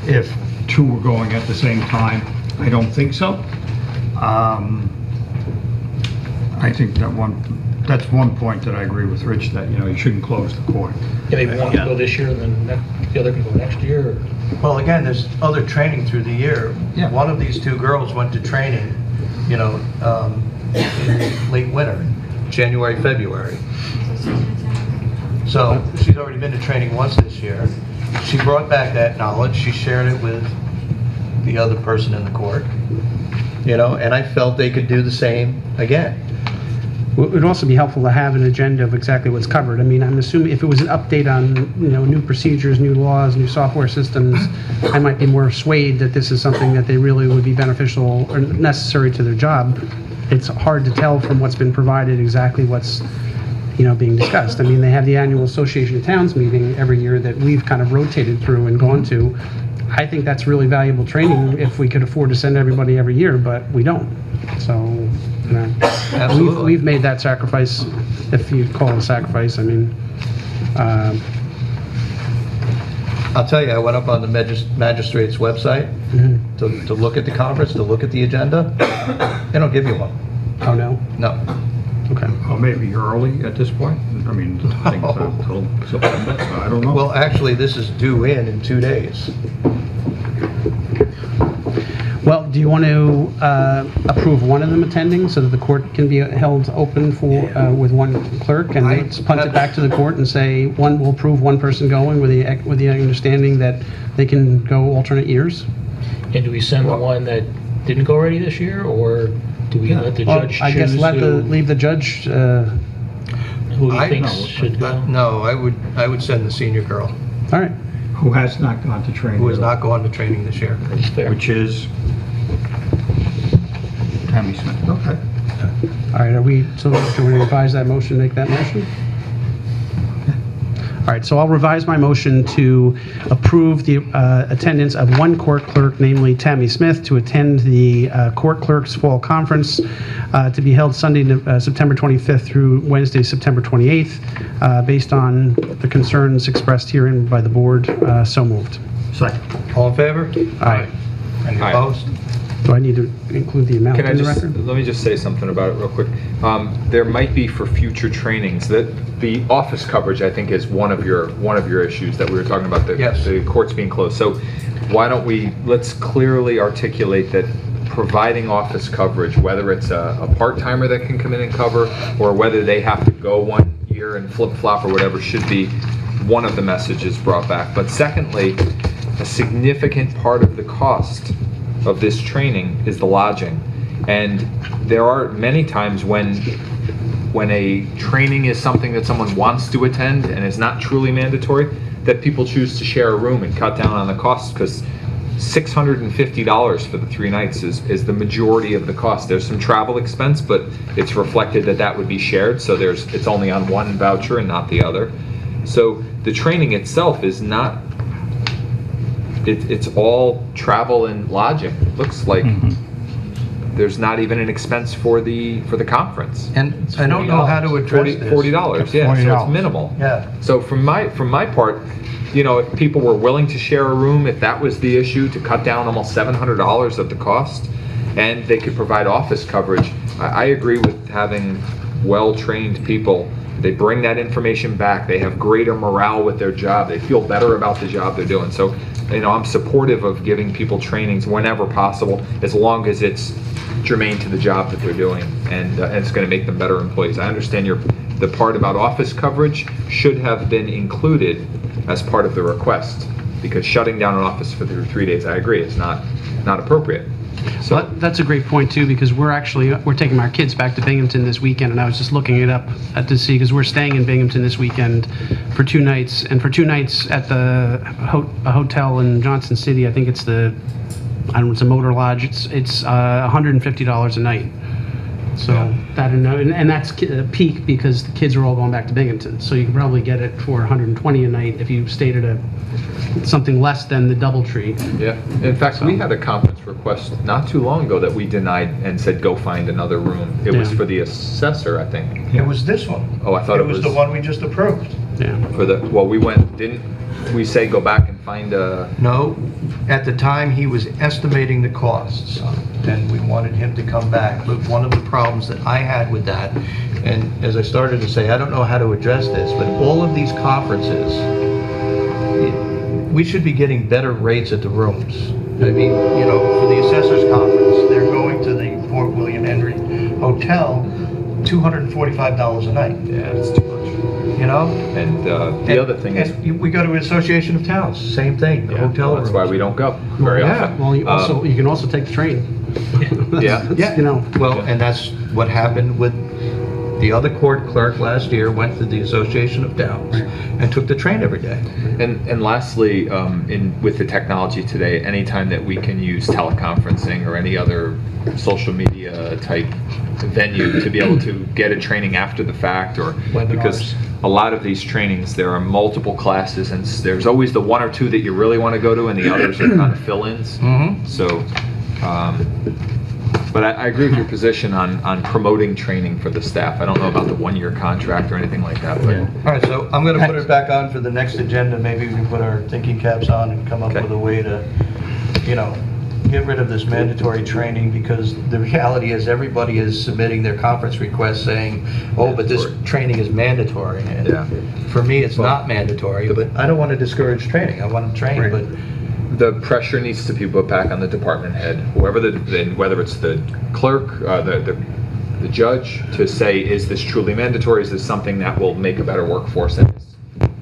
if two were going at the same time. I don't think so. I think that's one point that I agree with Rich, that, you shouldn't close the court. Yeah, maybe one can go this year, then the other can go next year. Well, again, there's other training through the year. Yeah. One of these two girls went to training, in late winter, January, February. So she's already been to training once this year. She brought back that knowledge. She shared it with the other person in the court, and I felt they could do the same again. It would also be helpful to have an agenda of exactly what's covered. I mean, I'm assuming if it was an update on, new procedures, new laws, new software systems, I might be more swayed that this is something that they really would be beneficial or necessary to their job. It's hard to tell from what's been provided exactly what's, being discussed. I mean, they have the annual Association of Towns meeting every year that we've kind of rotated through and gone to. I think that's really valuable training if we could afford to send everybody every year, but we don't. So, Absolutely. we've made that sacrifice, if you call it a sacrifice. I mean, I'll tell you, I went up on the magistrate's website to look at the conference, to look at the agenda. They don't give you one. oh no? No. Okay. Or maybe early at this point. I mean, things are until September, I don't know. Well, actually, this is due in 2 days. Well, do you want to approve one of them attending so that the court can be held open for, with one clerk? And let's punt it back to the court and say, one will approve one person going with the understanding that they can go alternate years? And do we send the one that didn't go already this year, or do we let the Well, judge choose I guess leave the judge, who he thinks should go? No, I would send the senior girl, all right. Who has not gone to training? who has not gone to training this year. That's fair. Which is Tammy Smith. Okay. All right, do we revise that motion, make that motion? All right, so I'll revise my motion to approve the attendance of one court clerk, namely Tammy Smith, to attend the Court Clerks Fall Conference to be held Sunday, September 25th through Wednesday, September 28th, based on the concerns expressed herein by the board. So moved. Second. All in favor? Aye. Any Aye. opposed? Do I need to include the amount Can I in the just, record? let me just say something about it real quick. There might be for future trainings, that the office coverage, I think, is one of your issues that we were talking about, Yes. the courts being closed. So why don't let's clearly articulate that providing office coverage, whether it's a part-timer that can come in and cover, or whether they have to go 1 year and flip-flop or whatever, should be one of the messages brought back. But secondly, a significant part of the cost of this training is the lodging. And there are many times when a training is something that someone wants to attend and is not truly mandatory, that people choose to share a room and cut down on the costs, because $650 for the 3 nights is the majority of the cost. There's some travel expense, but it's reflected that would be shared, so it's only on one voucher and not the other. So the training itself is not, it's all travel and lodging. It looks like there's not even an expense for the conference. And I don't know how to address this. $40, yeah, so $40. it's minimal. Yeah. So from my part, if people were willing to share a room, if that was the issue, to cut down almost $700 of the cost, and they could provide office coverage, I agree with having well-trained people. They bring that information back. They have greater morale with their job. They feel better about the job they're doing. So, I'm supportive of giving people trainings whenever possible, as long as it's germane to the job that they're doing, and it's going to make them better employees. I understand the part about office coverage should have been included as part of the request, because shutting down an office for 3 days, I agree, is not appropriate. So that's a great point too, because we're taking our kids back to Binghamton this weekend, and I was just looking it up to see, because we're staying in Binghamton this weekend for 2 nights, and for 2 nights at a hotel in Johnson City, I think it's it's a motor lodge. It's $150 a night. So and that's peak, because the kids are all going back to Binghamton. So you can probably get it for $120 a night if you stayed at something less than the DoubleTree. Yeah. In fact, we had a conference request not too long ago that we denied and said, go find another room. It was Yeah. for the assessor, I think. It was this one. Oh, I thought it was the one we just approved. Yeah. Well, didn't we say go back and find a, No, at the time, he was estimating the costs, and we wanted him to come back. But one of the problems that I had with that, and as I started to say, I don't know how to address this, but all of these conferences, we should be getting better rates at the rooms. I mean, for the assessors conference, they're going to the Fort William Henry Hotel, $245 a night, yeah, it's too much. And the other thing is, we go to Association of Towns, same thing, the hotel that's rooms. why we don't go very Yeah. often. Well, you can also take the train. Yeah. Yeah, well, and that's what happened with the other court clerk last year, went to the Association of Towns and took the train every day. And lastly, with the technology today, anytime that we can use teleconferencing or any other social media type venue to be able to get a training after the fact, or because a lot of these trainings, there are multiple classes, and there's always the one or two that you really want to go to, and the others are kind of fill-ins. So, but I agree with your position on promoting training for the staff. I don't know about the one-year contract or anything like that, but. All right, so I'm going to put it back on for the next agenda. Maybe we can put our thinking caps on and come up with a way to, get rid of this mandatory training, because the reality is everybody is submitting their conference requests saying, oh, but this training is mandatory. And for me, it's not mandatory, but I don't want to discourage training. I want to train, but the pressure needs to be put back on the department head, whoever whether it's the clerk, the judge, to say, is this truly mandatory? Is this something that will make a better workforce? And it's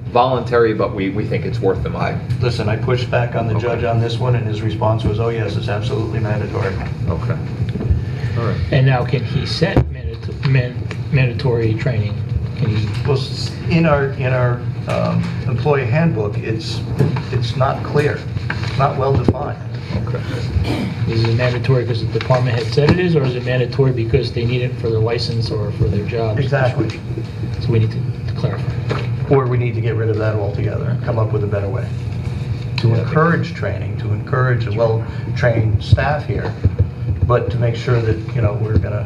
voluntary, but we think it's worth the money. Listen, I pushed back on the judge on this one, and his response was, oh, yes, it's absolutely mandatory. Okay. All right. And now can he set mandatory training? Can he? Well, in our employee handbook, it's not clear, not well defined. Okay. Is it mandatory because the department head said it is, or is it mandatory because they need it for their license or for their jobs? Exactly. So we need to clarify. Or we need to get rid of that altogether and come up with a better way. To encourage training, to encourage a well-trained staff here, but to make sure that, we're going to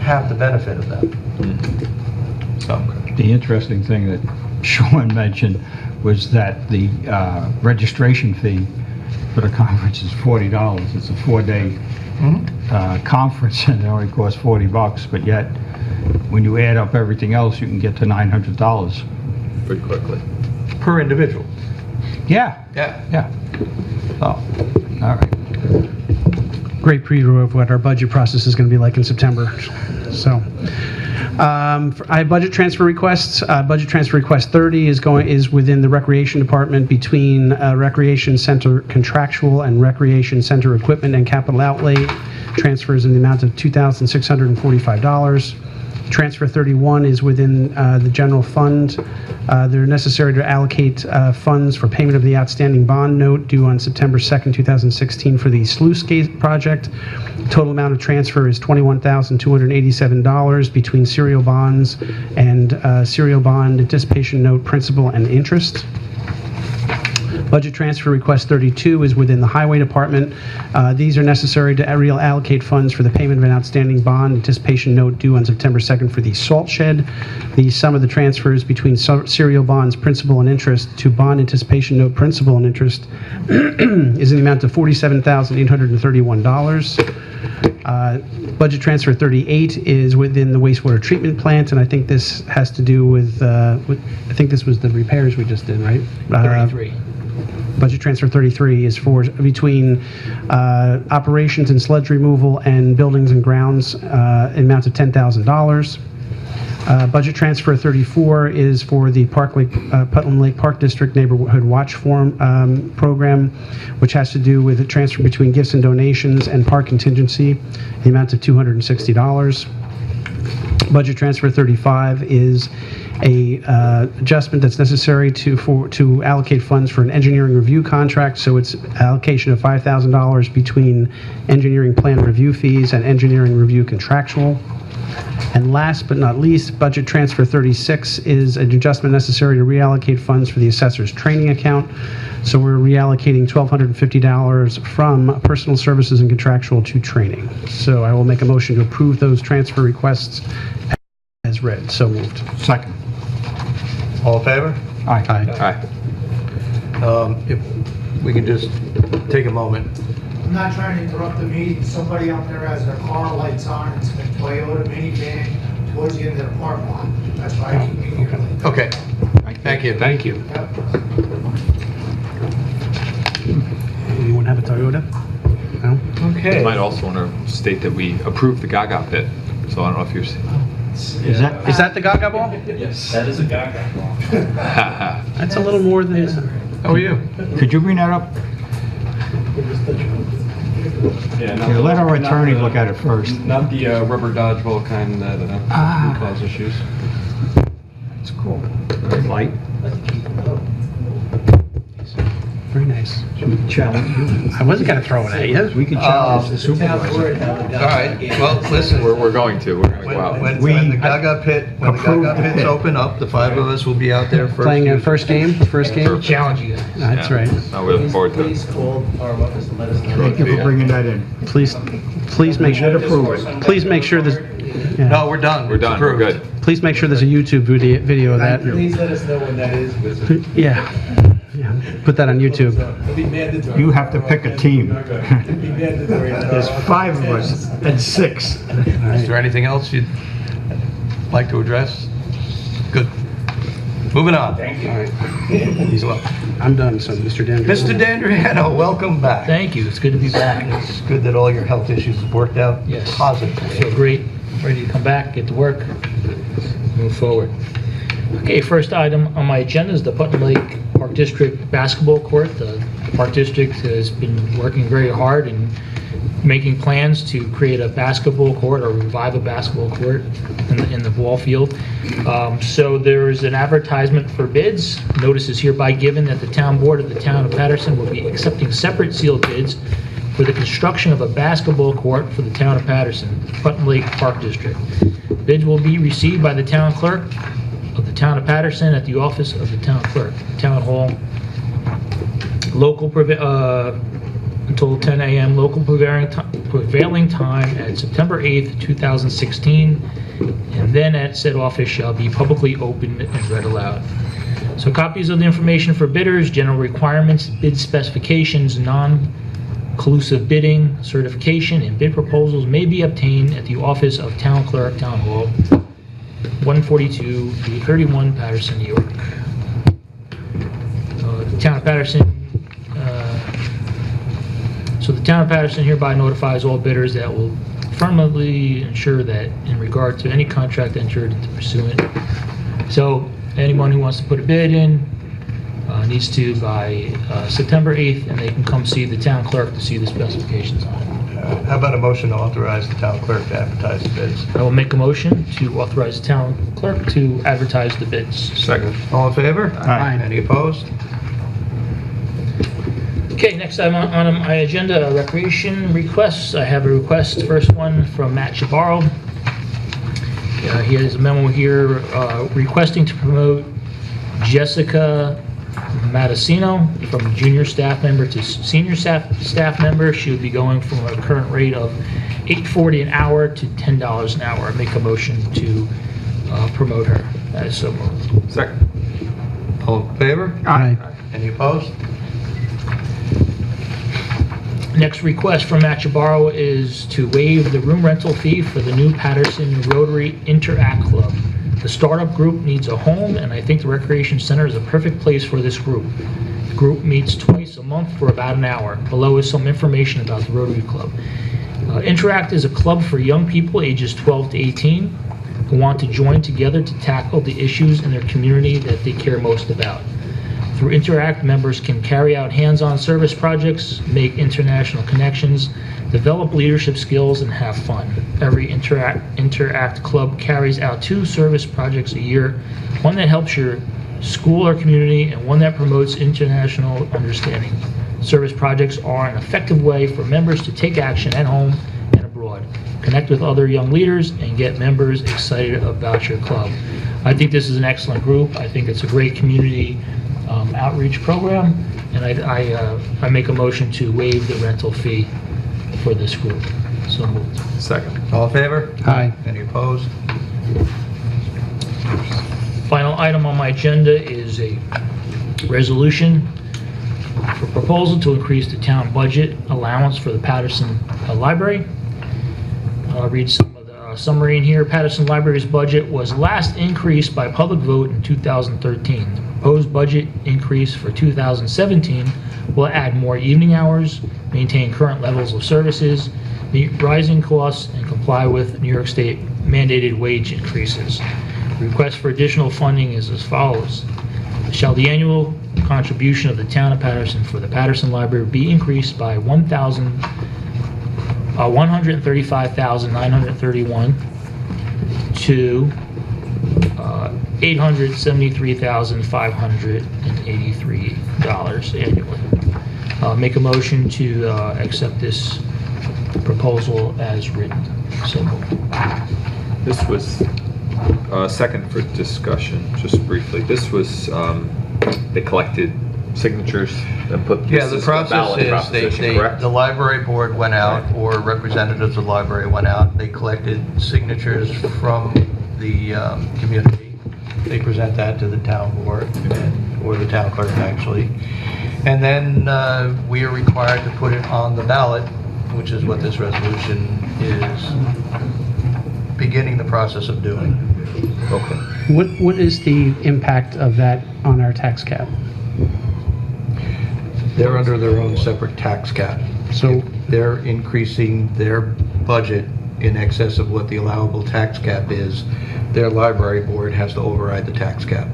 have the benefit of that. So. The interesting thing that Sean mentioned was that the registration fee for the conference is $40. It's a 4-day conference, and it only costs $40, but yet when you add up everything else, you can get to $900. Pretty quickly. Per individual. Yeah. Oh, all right. Great preview of what our budget process is going to be like in September. So, I have budget transfer requests. Budget transfer request 30 is within the Recreation Department between Recreation Center contractual and Recreation Center equipment and capital outlay transfers in the amount of $2,645. Transfer 31 is within the general fund. They're necessary to allocate funds for payment of the outstanding bond note due on September 2nd, 2016 for the sluice gate project. Total amount of transfer is $21,287 between serial bonds and serial bond anticipation note principal and interest. Budget transfer request 32 is within the Highway Department. These are necessary to reallocate funds for the payment of an outstanding bond anticipation note due on September 2nd for the salt shed. The sum of the transfers between serial bonds principal and interest to bond anticipation note principal and interest is in the amount of $47,831. Budget transfer 38 is within the wastewater treatment plant, and I think this has to do with I think this was the repairs we just did, right? 33. Budget transfer 33 is for between operations and sludge removal and buildings and grounds, amount of $10,000. Budget transfer 34 is for the Putnam Lake Park District Neighborhood Watch program, which has to do with the transfer between gifts and donations and park contingency, the amount of $260. Budget transfer 35 is a adjustment that's necessary to allocate funds for an engineering review contract. So it's allocation of $5,000 between engineering plan review fees and engineering review contractual. And last but not least, budget transfer 36 is an adjustment necessary to reallocate funds for the assessor's training account. So we're reallocating $1,250 from personal services and contractual to training. So I will make a motion to approve those transfer requests as read. So moved. Second. All in favor? Aye. If we could just take a moment. I'm not trying to interrupt the meeting. Somebody out there has their car lights on. It's a Toyota minivan towards the end of the park lot. That's why I keep being here late. Okay. Thank you. Thank you. Anyone have a Toyota? No? You might also want to state that we approved the Gaga pit, so I don't know if you're... Is that, Is that the Gaga ball? Yes, that is a Gaga ball. That's a little more than... How are you? could you bring that up? Yeah, Yeah, let our attorney look at it first. Not the rubber dodgeball kind that Ah. can cause issues. It's cool. Very light. Very nice. Challenge. I wasn't gonna throw it at you. We can challenge the supervisor. All right, well, listen, We're going to go out. when the We Gaga pit's open up, the 5 of us will be out there first. Playing a first game, the first game? Challenge you guys. That's Yeah. right. No, we look forward to it. Please call our office and let us know. Thank you for bringing that in. Please make sure, please make sure there's, yeah. No, we're done. We're done, we're good. Please make sure there's a YouTube video of that. Please let us know when that is. Yeah, yeah, put that on YouTube. It'll be mandatory. You have to pick a team. It'll be mandatory. There's 5 of us and 6. Is there anything else you'd like to address? Good. Moving on. Thank you. All right. He's welcome. I'm done, so Mr. Dandridge. Mr. D'Andriano, welcome back. Thank you, it's good to be back. It's good that all your health issues have worked out Yes. I positively. feel great, ready to come back, get to work, move forward. Okay, first item on my agenda is the Putnam Lake Park District basketball court. The Park District has been working very hard and making plans to create a basketball court or revive a basketball court in the ball field. So there is an advertisement for bids. Notice is hereby given that the town board of the town of Patterson will be accepting separate sealed bids for the construction of a basketball court for the town of Patterson, Putnam Lake Park District. Bids will be received by the town clerk of the town of Patterson at the office of the town clerk, Town Hall, local until 10 a.m. local prevailing time at September 8th, 2016, and then at said office shall be publicly opened and read aloud. So copies of the information for bidders, general requirements, bid specifications, non-collusive bidding, certification, and bid proposals may be obtained at the office of Town Clerk, Town Hall, 142 through 31 Patterson, New York. The Town of Patterson So the town of Patterson hereby notifies all bidders that will firmly ensure that in regard to any contract entered into pursuant. So anyone who wants to put a bid in needs to by September 8th, and they can come see the town clerk to see the specifications on it. How about a motion to authorize the town clerk to advertise the bids? I will make a motion to authorize the town clerk to advertise the bids. Second. All in favor? Aye. Any opposed? Okay, next item on my agenda, recreation requests. I have a request, first one from Matt Chabarro. He has a memo here requesting to promote Jessica Matacino from junior staff member to senior staff member. She would be going from a current rate of $8.40 an hour to $10 an hour. I make a motion to promote her. That is so moved. Second. All in favor? Aye. Any opposed? Next request from Matt Chabarro is to waive the room rental fee for the new Patterson Rotary Interact Club. The startup group needs a home, and I think the Recreation Center is a perfect place for this group. The group meets twice a month for about an hour. Below is some information about the Rotary Club. Interact is a club for young people ages 12 to 18 who want to join together to tackle the issues in their community that they care most about. Through Interact, members can carry out hands-on service projects, make international connections, develop leadership skills, and have fun. Every Interact club carries out 2 service projects a year, one that helps your school or community, and one that promotes international understanding. Service projects are an effective way for members to take action at home and abroad, connect with other young leaders, and get members excited about your club. I think this is an excellent group. I think it's a great community outreach program, and I make a motion to waive the rental fee for this group. So moved. Second. All in favor? Aye. Any opposed? Final item on my agenda is a resolution for proposal to increase the town budget allowance for the Patterson Library. I'll read some of the summary in here. Patterson Library's budget was last increased by public vote in 2013. The proposed budget increase for 2017 will add more evening hours, maintain current levels of services, meet rising costs, and comply with New York State mandated wage increases. The request for additional funding is as follows. Shall the annual contribution of the town of Patterson for the Patterson Library be increased by $135,931 to $873,583 annually. Make a motion to accept this proposal as written. So moved. This was, second for discussion, just briefly. This was, they collected signatures and put Yeah, this the is process ballot is, proposition, correct? the library board went out, or representatives of the library went out, they collected signatures from the community. They present that to the town board, or the town clerk, actually. And then we are required to put it on the ballot, which is what this resolution is beginning the process of doing. Okay. What is the impact of that on our tax cap? They're under their own separate tax cap. So They're increasing their budget in excess of what the allowable tax cap is. Their library board has to override the tax cap.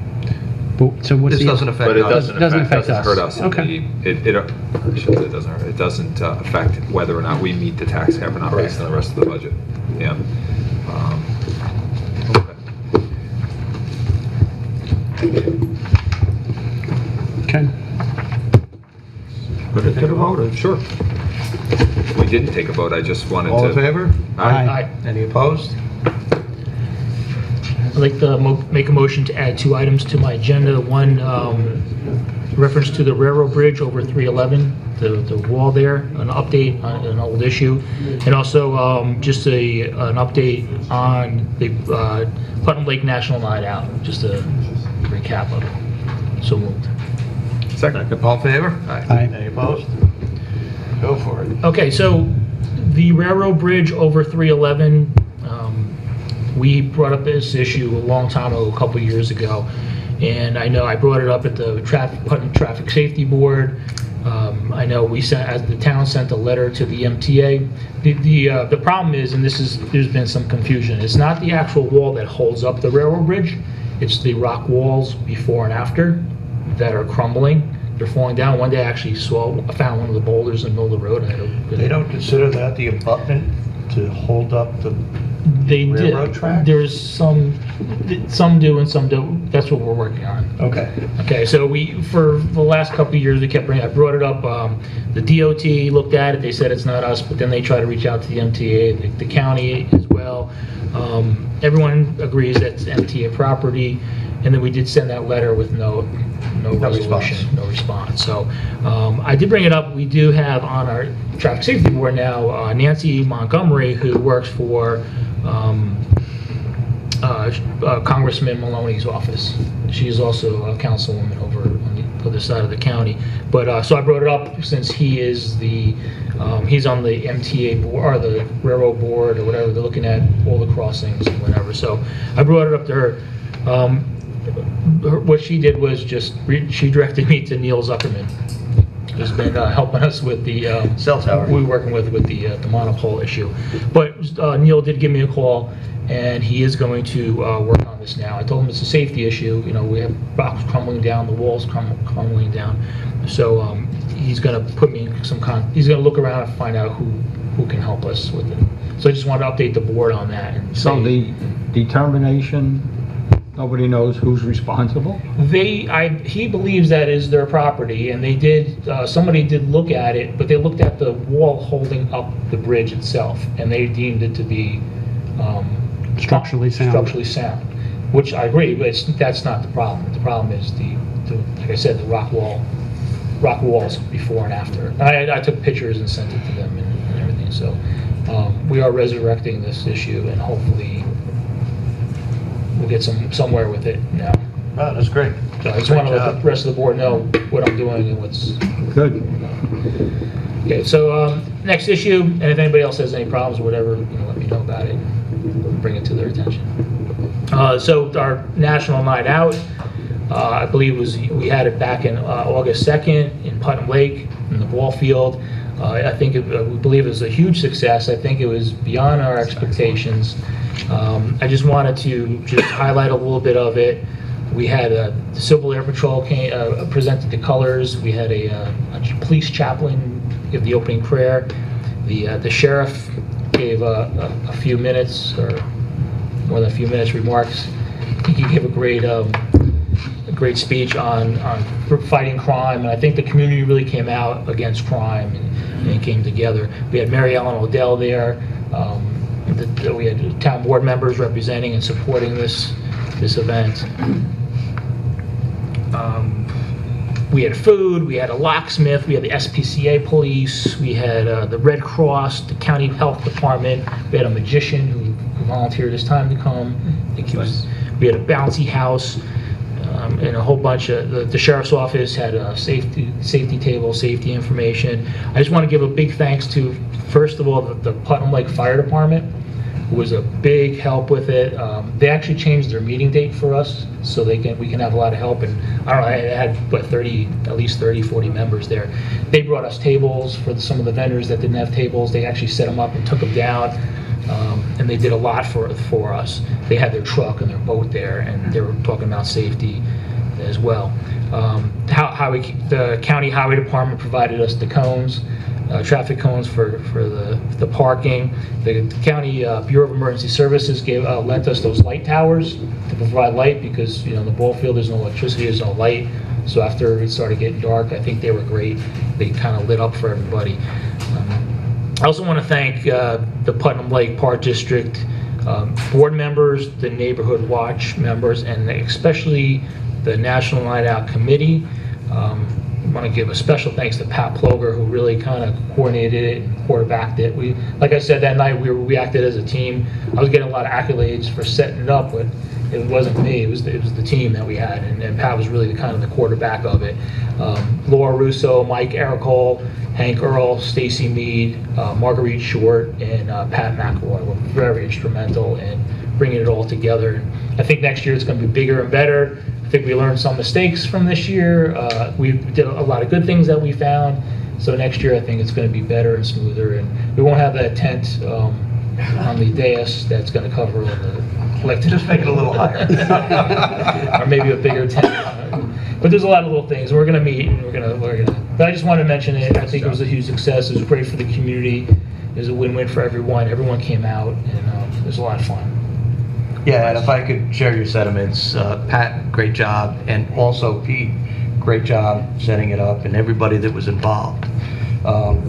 so what's This the... doesn't affect But it us. Doesn't affect us. hurt us. Okay. It doesn't hurt. It doesn't affect whether or not we meet the tax cap or not based on the rest of the budget. Yeah. Okay. Okay. Put it to the vote. Sure. We didn't take a vote. I just wanted to. All in favor? Aye. Any opposed? I'd like to make a motion to add two items to my agenda. One, reference to the railroad bridge over 311, the wall there, an update on an old issue, and also just an update on the Putnam Lake National Night Out, just a recap of it. So moved. Second. All in favor? Aye. Any opposed? Go for it. Okay, so the railroad bridge over 311, we brought up this issue a long time ago, a couple years ago, and I know I brought it up at the Putnam Traffic Safety Board. I know we sent, as the town sent a letter to the MTA. The problem is, and there's been some confusion, it's not the actual wall that holds up the railroad bridge, it's the rock walls before and after that are crumbling. They're falling down. One day I actually found one of the boulders in the middle of the road. They don't consider that the abutment to hold up the railroad track? There's some do and some don't. That's what we're working on. Okay. Okay, so for the last couple of years, I brought it up. The DOT looked at it. They said it's not us, but then they try to reach out to the MTA, the county as well. Everyone agrees that it's MTA property, and then we did send that letter with no resolution, no response. So I did bring it up. We do have on our traffic safety board now Nancy Montgomery, who works for Congressman Maloney's office. She's also a councilwoman over on the other side of the county. But so I brought it up since he is he's on the MTA board or the railroad board or whatever. They're looking at all the crossings and whatever. So I brought it up to her. What she did was she directed me to Neil Zuckerman, who's been helping us with the cell tower. We're working with the monopole issue. But Neil did give me a call, and he is going to work on this now. I told him it's a safety issue. You know, we have rocks crumbling down, the walls crumbling down. So he's going to put me in he's going to look around and find out who can help us with it. So I just wanted to update the board on that. And So the determination, nobody knows who's responsible? He believes that is their property, and they did, somebody did look at it, but they looked at the wall holding up the bridge itself, and they deemed it to be Structurally sound. Which I agree, but that's not the problem. The problem is like I said, the rock walls before and after. I took pictures and sent it to them and everything, so we are resurrecting this issue, and hopefully we'll get somewhere with it now. Oh, that's great. So I just want to let the rest of the board know what I'm doing and what's... Good. Okay, so next issue, and if anybody else has any problems or whatever, let me know about it. Bring it to their attention. So our National Night Out, I believe we had it back in August 2nd in Putnam Lake in the ball field. I think we believe it was a huge success. I think it was beyond our expectations. I just wanted to just highlight a little bit of it. We had the Civil Air Patrol presented the colors. We had a police chaplain give the opening prayer. The sheriff gave a few minutes, or more than a few minutes, remarks. I think he gave a great speech on fighting crime, and I think the community really came out against crime and came together. We had Mary Ellen Odell there. We had town board members representing and supporting this event. We had food, we had a locksmith, we had the SPCA police, we had the Red Cross, the county health department, we had a magician who volunteered his time to come. I think we had a bouncy house, and a whole bunch of, the sheriff's office had a safety table, safety information. I just want to give a big thanks to, first of all, the Putnam Lake Fire Department, who was a big help with it. They actually changed their meeting date for us so we can have a lot of help. And I don't know, I had at least 30, 40 members there. They brought us tables for some of the vendors that didn't have tables. They actually set them up and took them down. And they did a lot for us. They had their truck and their boat there, and they were talking about safety as well. The county highway department provided us the cones, traffic cones for the parking. The county Bureau of Emergency Services lent us those light towers to provide light, because in the ball field there's no electricity, there's no light. So after it started getting dark, I think they were great. They kind of lit up for everybody. I also want to thank the Putnam Lake Park District board members, the Neighborhood Watch members, and especially the National Night Out Committee. I want to give a special thanks to Pat Ploger, who really kind of coordinated it and quarterbacked it. Like I said, that night we acted as a team. I was getting a lot of accolades for setting it up, but it wasn't me. It was the team that we had, and Pat was really the quarterback of it. Laura Russo, Mike Ericole, Hank Earl, Stacy Mead, Marguerite Short, and Pat McElroy were very instrumental in bringing it all together. I think next year it's going to be bigger and better. I think we learned some mistakes from this year. We did a lot of good things that we found. So next year I think it's going to be better and smoother, and we won't have that tent on the dais that's going to cover all the collective. Just make it a little higher. Or maybe a bigger tent. But there's a lot of little things. We're going to meet, and we're going to. But I just want to mention it. I think it was a huge success. It was great for the community. It was a win-win for everyone. Everyone came out, and it was a lot of fun. Yeah, and if I could share your sentiments, Pat, great job, and also Pete, great job setting it up, and everybody that was involved.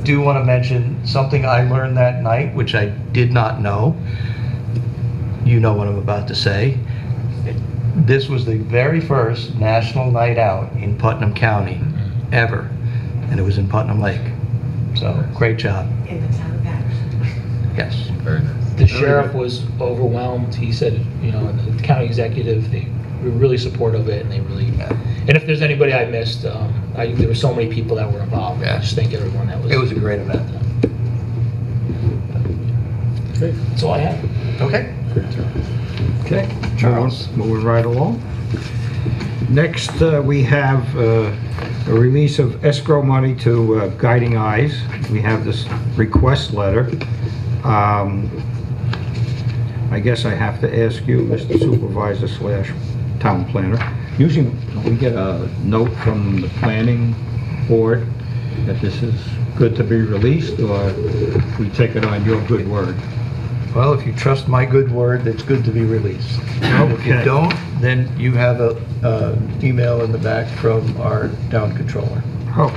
Do want to mention something I learned that night, which I did not know. You know what I'm about to say. This was the very first National Night Out in Putnam County ever, and it was in Putnam Lake. So, great job. In the town of Patterson. Yes. Very nice. The sheriff was overwhelmed. He said, and the county executive, they were really supportive of it, and they really. And if there's anybody I missed, there were so many people that were involved. I just thank everyone that was. It was a great event. Great. That's all I have. Okay. Okay, Charles, moving right along. Next, we have a release of escrow money to Guiding Eyes. We have this request letter. I guess I have to ask you, Mr. Supervisor / Town Planner. Usually we get a note from the planning board that this is good to be released, or we take it on your good word? Well, if you trust my good word, it's good to be released. If you don't, then you have a email in the back from our town controller. Oh,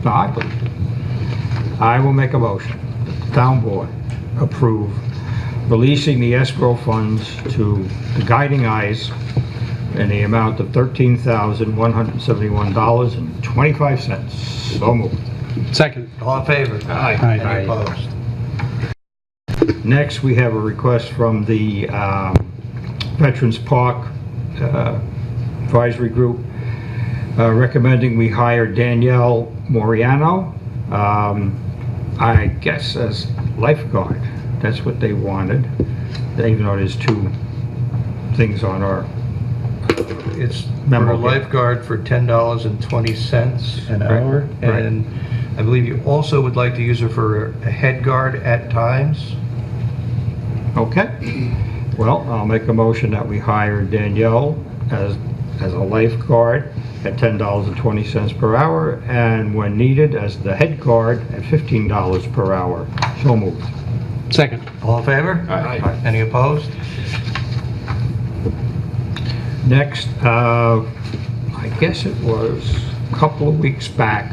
no, I believe it. I will make a motion that the town board approve releasing the escrow funds to the Guiding Eyes in the amount of $13,171.25. So moved. Second. All in favor? Aye. Any opposed? Next, we have a request from the Veterans Park Advisory Group, recommending we hire Danielle Moriano, I guess as lifeguard. That's what they wanted, even though there's two things on our It's for memo a here. lifeguard for $10.20 an hour. right. And I believe you also would like to use her for a head guard at times. Okay. Well, I'll make a motion that we hire Danielle as a lifeguard at $10.20 per hour, and when needed, as the head guard at $15 per hour. So moved. Second. All in favor? Aye. Any opposed? Next, I guess it was a couple of weeks back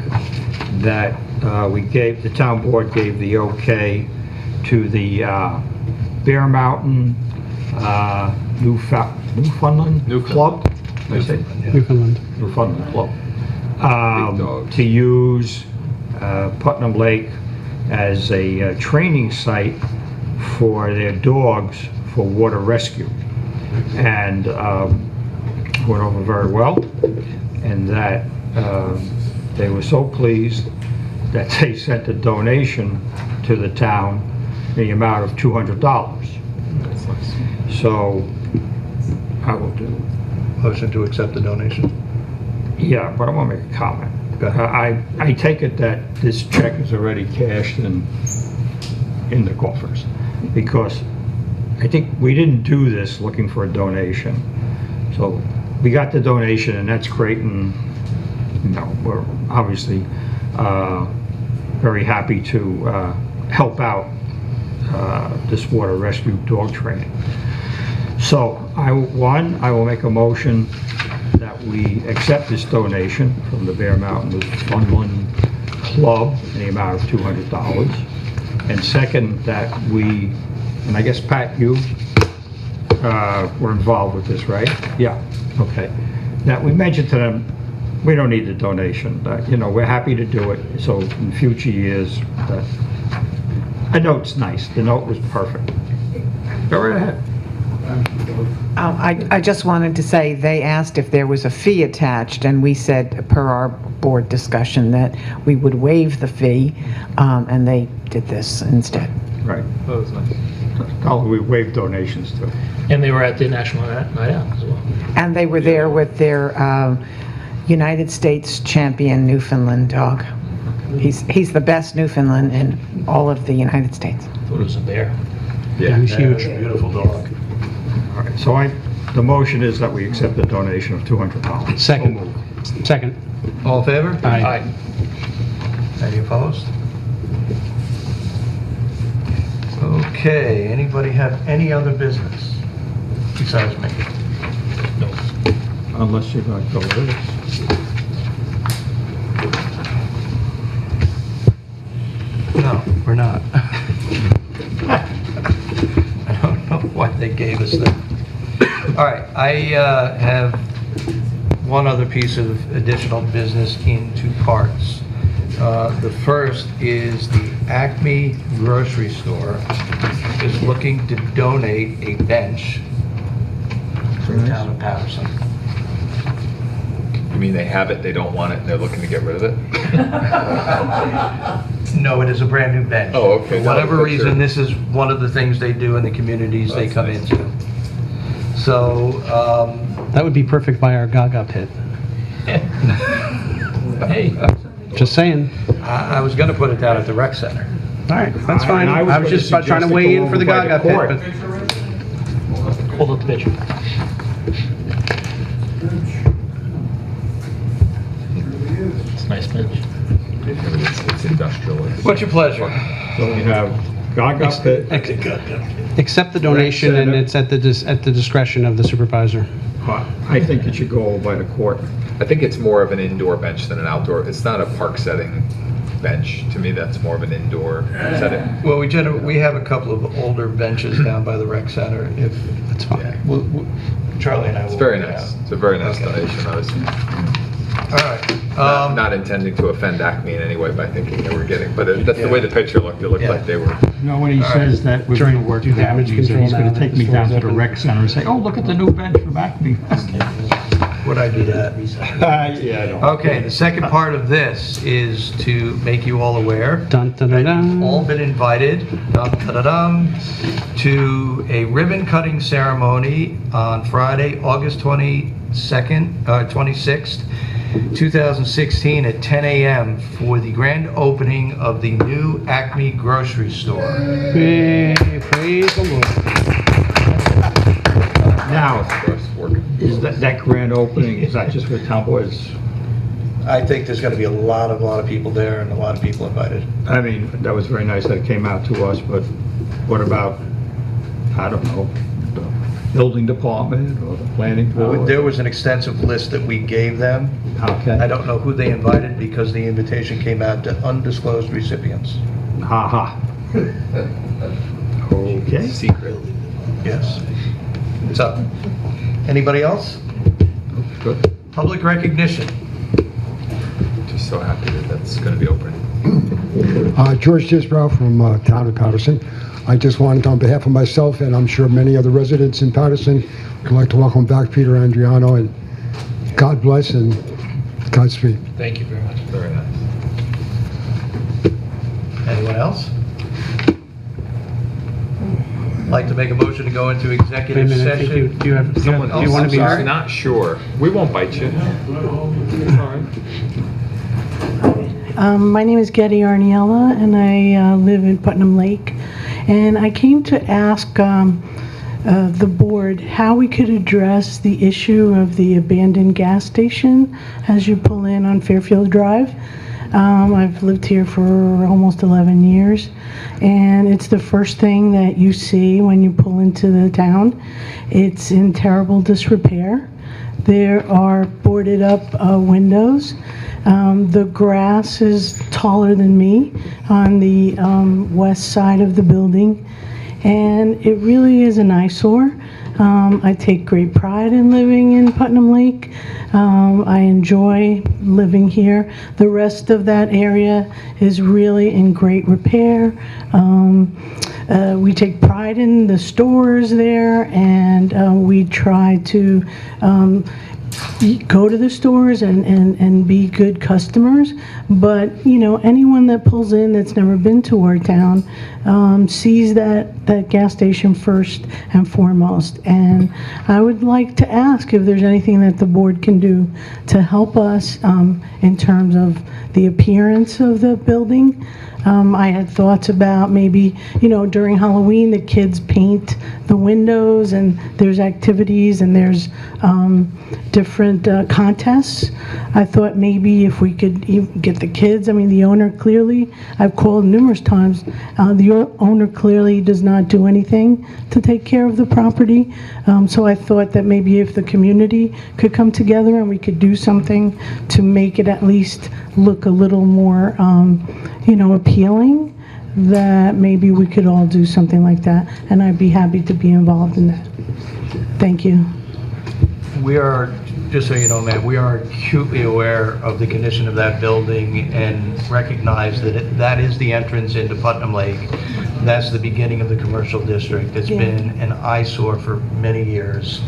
that the town board gave the okay to the Bear Mountain Newfoundland Club? Did I say? Newfoundland. Newfoundland Club. dogs. To use Putnam Lake as a training site for their dogs for water rescue. And went over very well, and that they were so pleased that they sent a donation to the town in the amount of $200. So I will do. Motion to accept the donation. Yeah, but I want to make a comment. Go ahead. I take it that this check is already cashed in the coffers, because I think we didn't do this looking for a donation. So we got the donation, and that's great, and we're obviously very happy to help out this water rescue dog training. So I will make a motion that we accept this donation from the Bear Mountain Newfoundland Club in the amount of $200. And second, that we, and I guess Pat, you were involved with this, right? Yeah, okay. That we mentioned to them, we don't need the donation. We're happy to do it. So in future years, a note's nice. The note was perfect. Go right ahead. I just wanted to say, they asked if there was a fee attached, and we said, per our board discussion, that we would waive the fee, and they did this instead. Right. That was nice. Oh, we waive donations too. And they were at the National Night Out as well. And they were there with their United States champion Newfoundland dog. He's the best Newfoundland in all of the United States. I thought it was a bear. Yeah, he's huge. Beautiful dog. All right, so the motion is that we accept the donation of $200. Second. Second. All in favor? Aye. Any opposed? Okay, anybody have any other business besides me? No. Unless you're going to go with this. No, we're not. I don't know why they gave us that. All right, I have one other piece of additional business in two parts. The first is the Acme grocery store is looking to donate a bench to the town of Patterson. You mean they have it, they don't want it, and they're looking to get rid of it? No, it is a brand new bench. Oh, okay. For whatever No, reason, sure. this is one of the things they do in the communities they That's come nice. into. So, That would be perfect by our Gaga pit. Hey, Just saying. I was gonna put it down at the rec center. All right, that's fine. And I was gonna just trying suggest to it weigh go in for the over by Gaga court. pit, but hold up the picture. It's a nice bench. It's industrial. What's your pleasure? So we have Gaga Pit. accept the donation, and Center. it's at the discretion of the supervisor. I think it should go over by the court. I think it's more of an indoor bench than an outdoor. It's not a park setting bench. To me, that's more of an indoor setting. Well, we have a couple of older benches down by the rec center. If That's fine. Yeah. Charlie and I will. It's very work it nice. out. It's a very nice Okay. donation. I was All right. not intending to offend Acme in any way by thinking they were getting, but that's the way the picture looked. It looked Yeah. like they were. When he says that we're going to work Do it out, damage he's control going now to take that me the down store's to the open. rec center and say, oh, look at the new bench from Acme. would I do that? Yeah, I know. Okay, the second part of this is to make you all aware Dun, dun, dun, that you've dun. all been invited to a ribbon cutting ceremony on Friday, August 26th, 2016 at 10 a.m. for the grand opening of the new Acme grocery store. Yay, praise the Lord. Now, is that grand opening, is that just for town boys? I think there's going to be a lot of people there and a lot of people invited. I mean, that was very nice that it came out to us, but what about, I don't know, the building department or the planning board? There was an extensive list that we gave them. Okay. I don't know who they invited because the invitation came out to undisclosed recipients. Ha. Okay. Secret. Yes. So, anybody else? Good. Public recognition. Just so happy that that's going to be open. George Disbrow from town of Patterson. I just wanted, on behalf of myself and I'm sure many other residents in Patterson, would like to welcome back Peter Andriano, and God bless and Godspeed. Thank you very much. Very nice. Anyone else? Like to make a motion to go into Wait a executive minute, I think session? do you have, do you want to be? I'm not sure. We won't bite you. My name is Getty Arniella, and I live in Putnam Lake. And I came to ask the board how we could address the issue of the abandoned gas station as you pull in on Fairfield Drive. I've lived here for almost 11 years, and it's the first thing that you see when you pull into the town. It's in terrible disrepair. There are boarded up windows. The grass is taller than me on the west side of the building, and it really is an eyesore. I take great pride in living in Putnam Lake. I enjoy living here. The rest of that area is really in great repair. We take pride in the stores there, and we try to go to the stores and be good customers. But, you know, anyone that pulls in that's never been to our town sees that gas station first and foremost. And I would like to ask if there's anything that the board can do to help us in terms of the appearance of the building. I had thoughts about maybe, you know, during Halloween, the kids paint the windows, and there's activities, and there's different contests. I thought maybe if we could get the kids, I mean, the owner clearly, I've called numerous times, the owner clearly does not do anything to take care of the property. So I thought that maybe if the community could come together and we could do something to make it at least look a little more, you know, appealing, that maybe we could all do something like that, and I'd be happy to be involved in that. Thank you. We are, just so you know, ma'am, we are acutely aware of the condition of that building and recognize that that is the entrance into Putnam Lake. That's the beginning of the commercial district. It's been an eyesore for many years.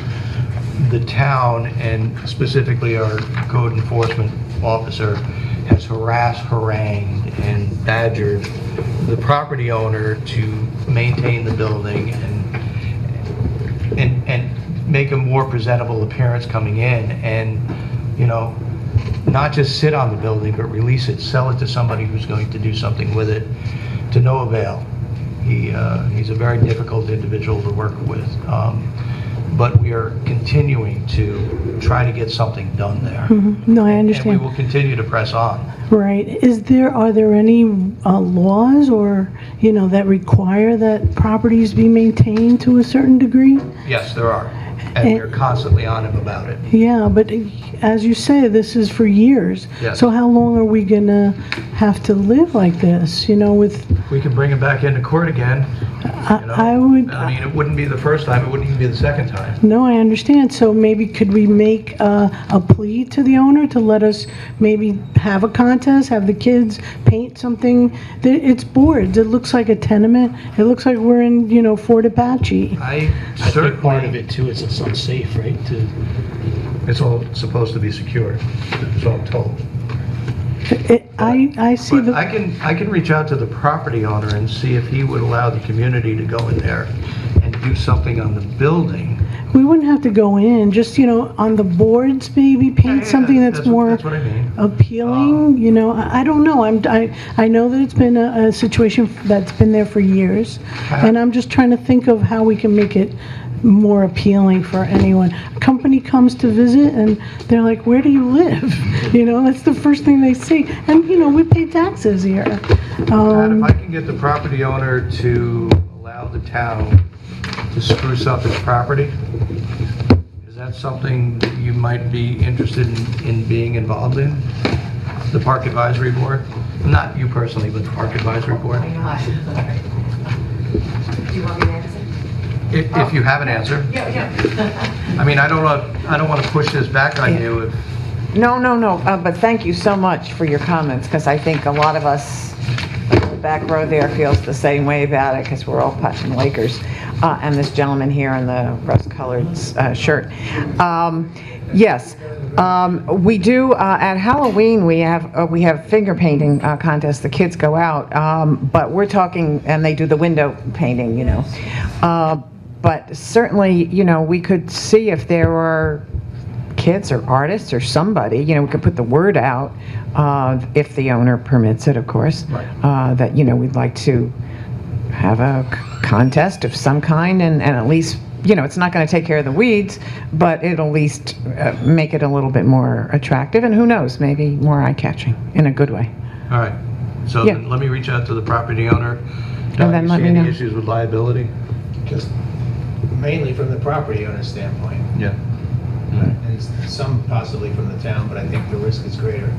The town, and specifically our code enforcement officer, has harassed, harangued, and badgered the property owner to maintain the building and make a more presentable appearance coming in, and, you know, not just sit on the building, but release it, sell it to somebody who's going to do something with it, to no avail. He's a very difficult individual to work with. But we are continuing to try to get something done there. No, I understand. And we will continue to press on. Right. Are there any laws or, you know, that require that properties be maintained to a certain degree? Yes, there are. And we are constantly on him about it. Yeah, but as you say, this is for years. Yes. So how long are we gonna have to live like this, you know, with... We can bring him back into court again. You know? I would... I mean, it wouldn't be the first time, it wouldn't even be the second time. No, I understand. So maybe could we make a plea to the owner to let us maybe have a contest, have the kids paint something? It's boards. It looks like a tenement. It looks like we're in, you know, Fort Apache. I I think part of certainly, it too is it's unsafe, right? It's all supposed to be secure, so I'm told. I see But I can reach out to the property owner and see if he would allow the community to go in there and do something on the building. we wouldn't have to go in, just, on the boards, maybe paint something that's more That's what I mean. appealing, I don't know. I know that it's been a situation that's been there for years, and I'm just trying to think of how we can make it more appealing for anyone. A company comes to visit and they're like, where do you live? That's the first thing they see. And, we pay taxes here. Pat, if I can get the property owner to allow the town to spruce up its property, is that something that you might be interested in being involved in? The Park Advisory Board? Not you personally, but the Park Advisory Board? Do you want me to answer? If you have an answer. Yeah. I mean, I don't want to push this back on you. No, but thank you so much for your comments, because I think a lot of us in the back row there feels the same way about it, because we're all Putnam Lakers, and this gentleman here in the rust-colored shirt. Yes, we do, at Halloween, we have finger painting contests. The kids go out, but we're talking, and they do the window painting, But certainly, we could see if there are kids or artists or somebody, we could put the word out, if the owner permits it, of course, that, we'd like to have a contest of some kind, and at least, it's not going to take care of the weeds, but it'll at least make it a little bit more attractive, and who knows, maybe more eye-catching in a good way. All right. So Yeah. then let me reach out to the property owner. And then You let see me any know. issues with liability? Just mainly from the property owner's standpoint, Yeah. and some possibly from the town, but I think the risk is greater.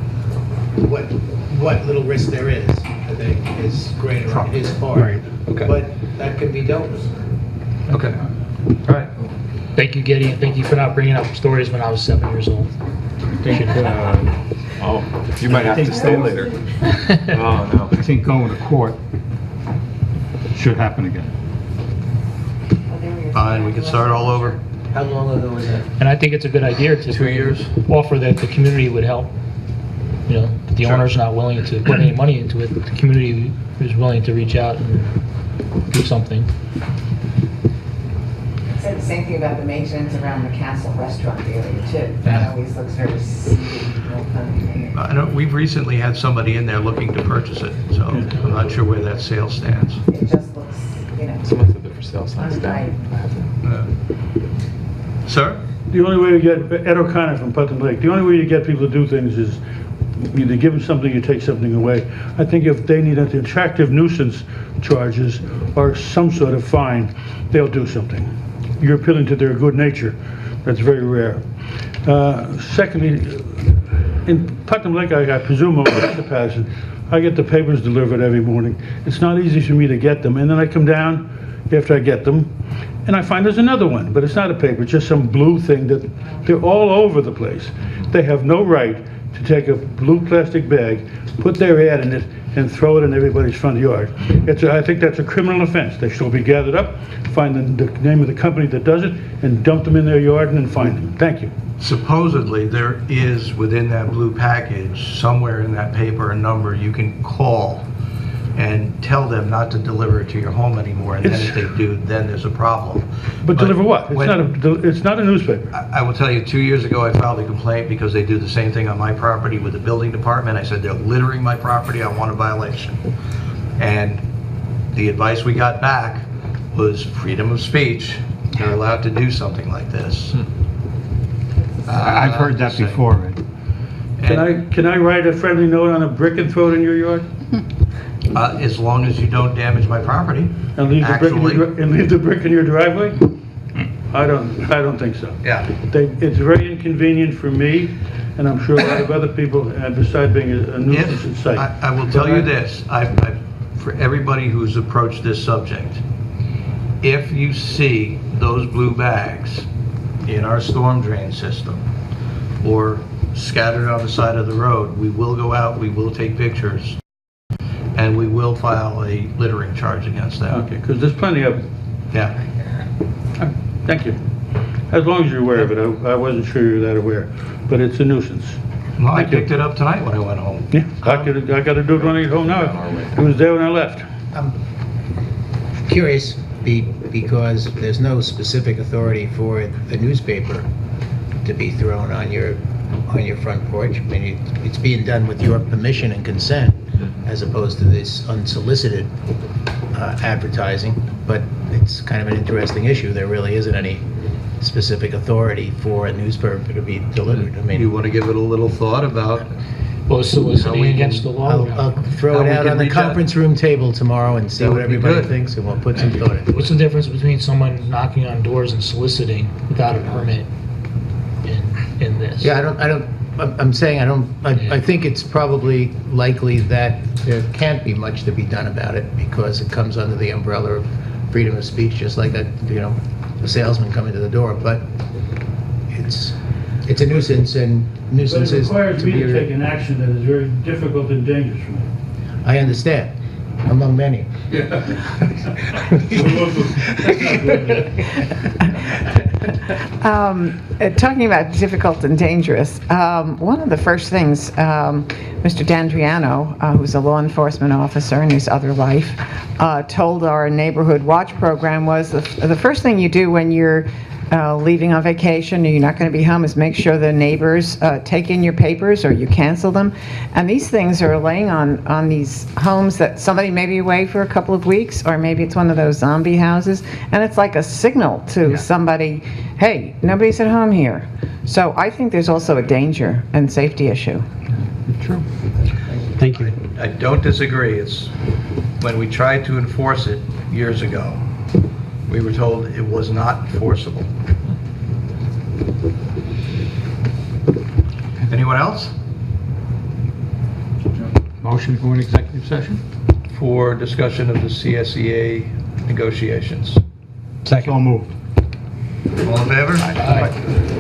What little risk there is, I think, is greater on his part. Right. Okay. But that can be dealt with. Okay. All right. Thank you, Getty, and thank you for not bringing up stories when I was 7 years old. You might have to stay later. Oh, no. I think going to court should happen again. Fine, we can start all over. How long ago was that? And I think it's a good idea to 2 years? offer that the community would help. If the Sure. owner's not willing to put any money into it, the community is willing to reach out and do something. Said the same thing about the maintenance around the Castle Restaurant area, too. That always looks very seedy, no pun intended. We've recently had somebody in there looking to purchase it, so I'm not sure where that sale stands. It just looks, Someone said they're for sale signs down. Sir? The only way to get, Ed O'Connor from Putnam Lake, the only way you get people to do things is either give them something or take something away. I think if they need attractive nuisance charges or some sort of fine, they'll do something. You're appealing to their good nature. That's very rare. Secondly, in Putnam Lake, I presume over to Patterson, I get the papers delivered every morning. It's not easy for me to get them, and then I come down after I get them, and I find there's another one, but it's not a paper, it's just some blue thing that they're all over the place. They have no right to take a blue plastic bag, put their ad in it, and throw it in everybody's front yard. I think that's a criminal offense. They shall be gathered up, find the name of the company that does it, and dump them in their yard and then find them. Thank you. Supposedly, there is within that blue package, somewhere in that paper, a number you can call and tell them not to deliver it to your home anymore, and then if they do, then there's a problem. But deliver what? when- It's not a newspaper. I will tell you, 2 years ago, I filed a complaint because they do the same thing on my property with the building department. I said, they're littering my property, I want a violation. And the advice we got back was freedom of speech. They're allowed to do something like this. I've heard that before, Ed. Can I write a friendly note on a brick and throw it in your yard? As long as you don't damage my property. And leave the brick in Actually- the brick in your driveway? I don't think so. Yeah. It's very inconvenient for me, and I'm sure a lot of other people, besides being a nuisance in sight. I will tell you this, for everybody who's approached this subject, if you see those blue bags in our storm drain system or scattered on the side of the road, we will go out, we will take pictures, and we will file a littering charge against them. Okay, because there's plenty of them. Yeah. Thank you. As long as you're aware of it, I wasn't sure you were that aware, but it's a nuisance. Well, I Thank you. picked it up tonight when I went home. Yeah, I gotta do it when I get home now. It was there when I left. I'm curious, because there's no specific authority for the newspaper to be thrown on your front porch. I mean, it's being done with your permission and consent, as opposed to this unsolicited advertising, but it's kind of an interesting issue. There really isn't any specific authority for a newspaper to be delivered. I mean, You want to give it a little thought about, Well, soliciting against the law. I'll throw How it we out can on the reach out. conference room table tomorrow and see That what would be everybody good. thinks, and we'll put some thought into it. What's the difference between someone knocking on doors and soliciting without a permit in this? Yeah, I'm saying I think it's probably likely that there can't be much to be done about it, because it comes under the umbrella of freedom of speech, just like a salesman coming to the door, but it's a nuisance, and But it nuisances requires me to take an action that is very difficult and dangerous for me. I understand, among many. Talking about difficult and dangerous, one of the first things Mr. D'Andriano, who's a law enforcement officer in his other life, told our neighborhood watch program was the first thing you do when you're leaving on vacation and you're not going to be home is make sure the neighbors take in your papers or you cancel them. And these things are laying on these homes that somebody may be away for a couple of weeks, or maybe it's one of those zombie houses, and it's like a signal to somebody, hey, nobody's at home here. So I think there's also a danger and safety issue. True. Thank you. I don't disagree. It's when we tried to enforce it years ago, we were told it was not enforceable. Anyone else? Motion for an executive session? For discussion of the CSEA negotiations. So moved. All in favor? Aye.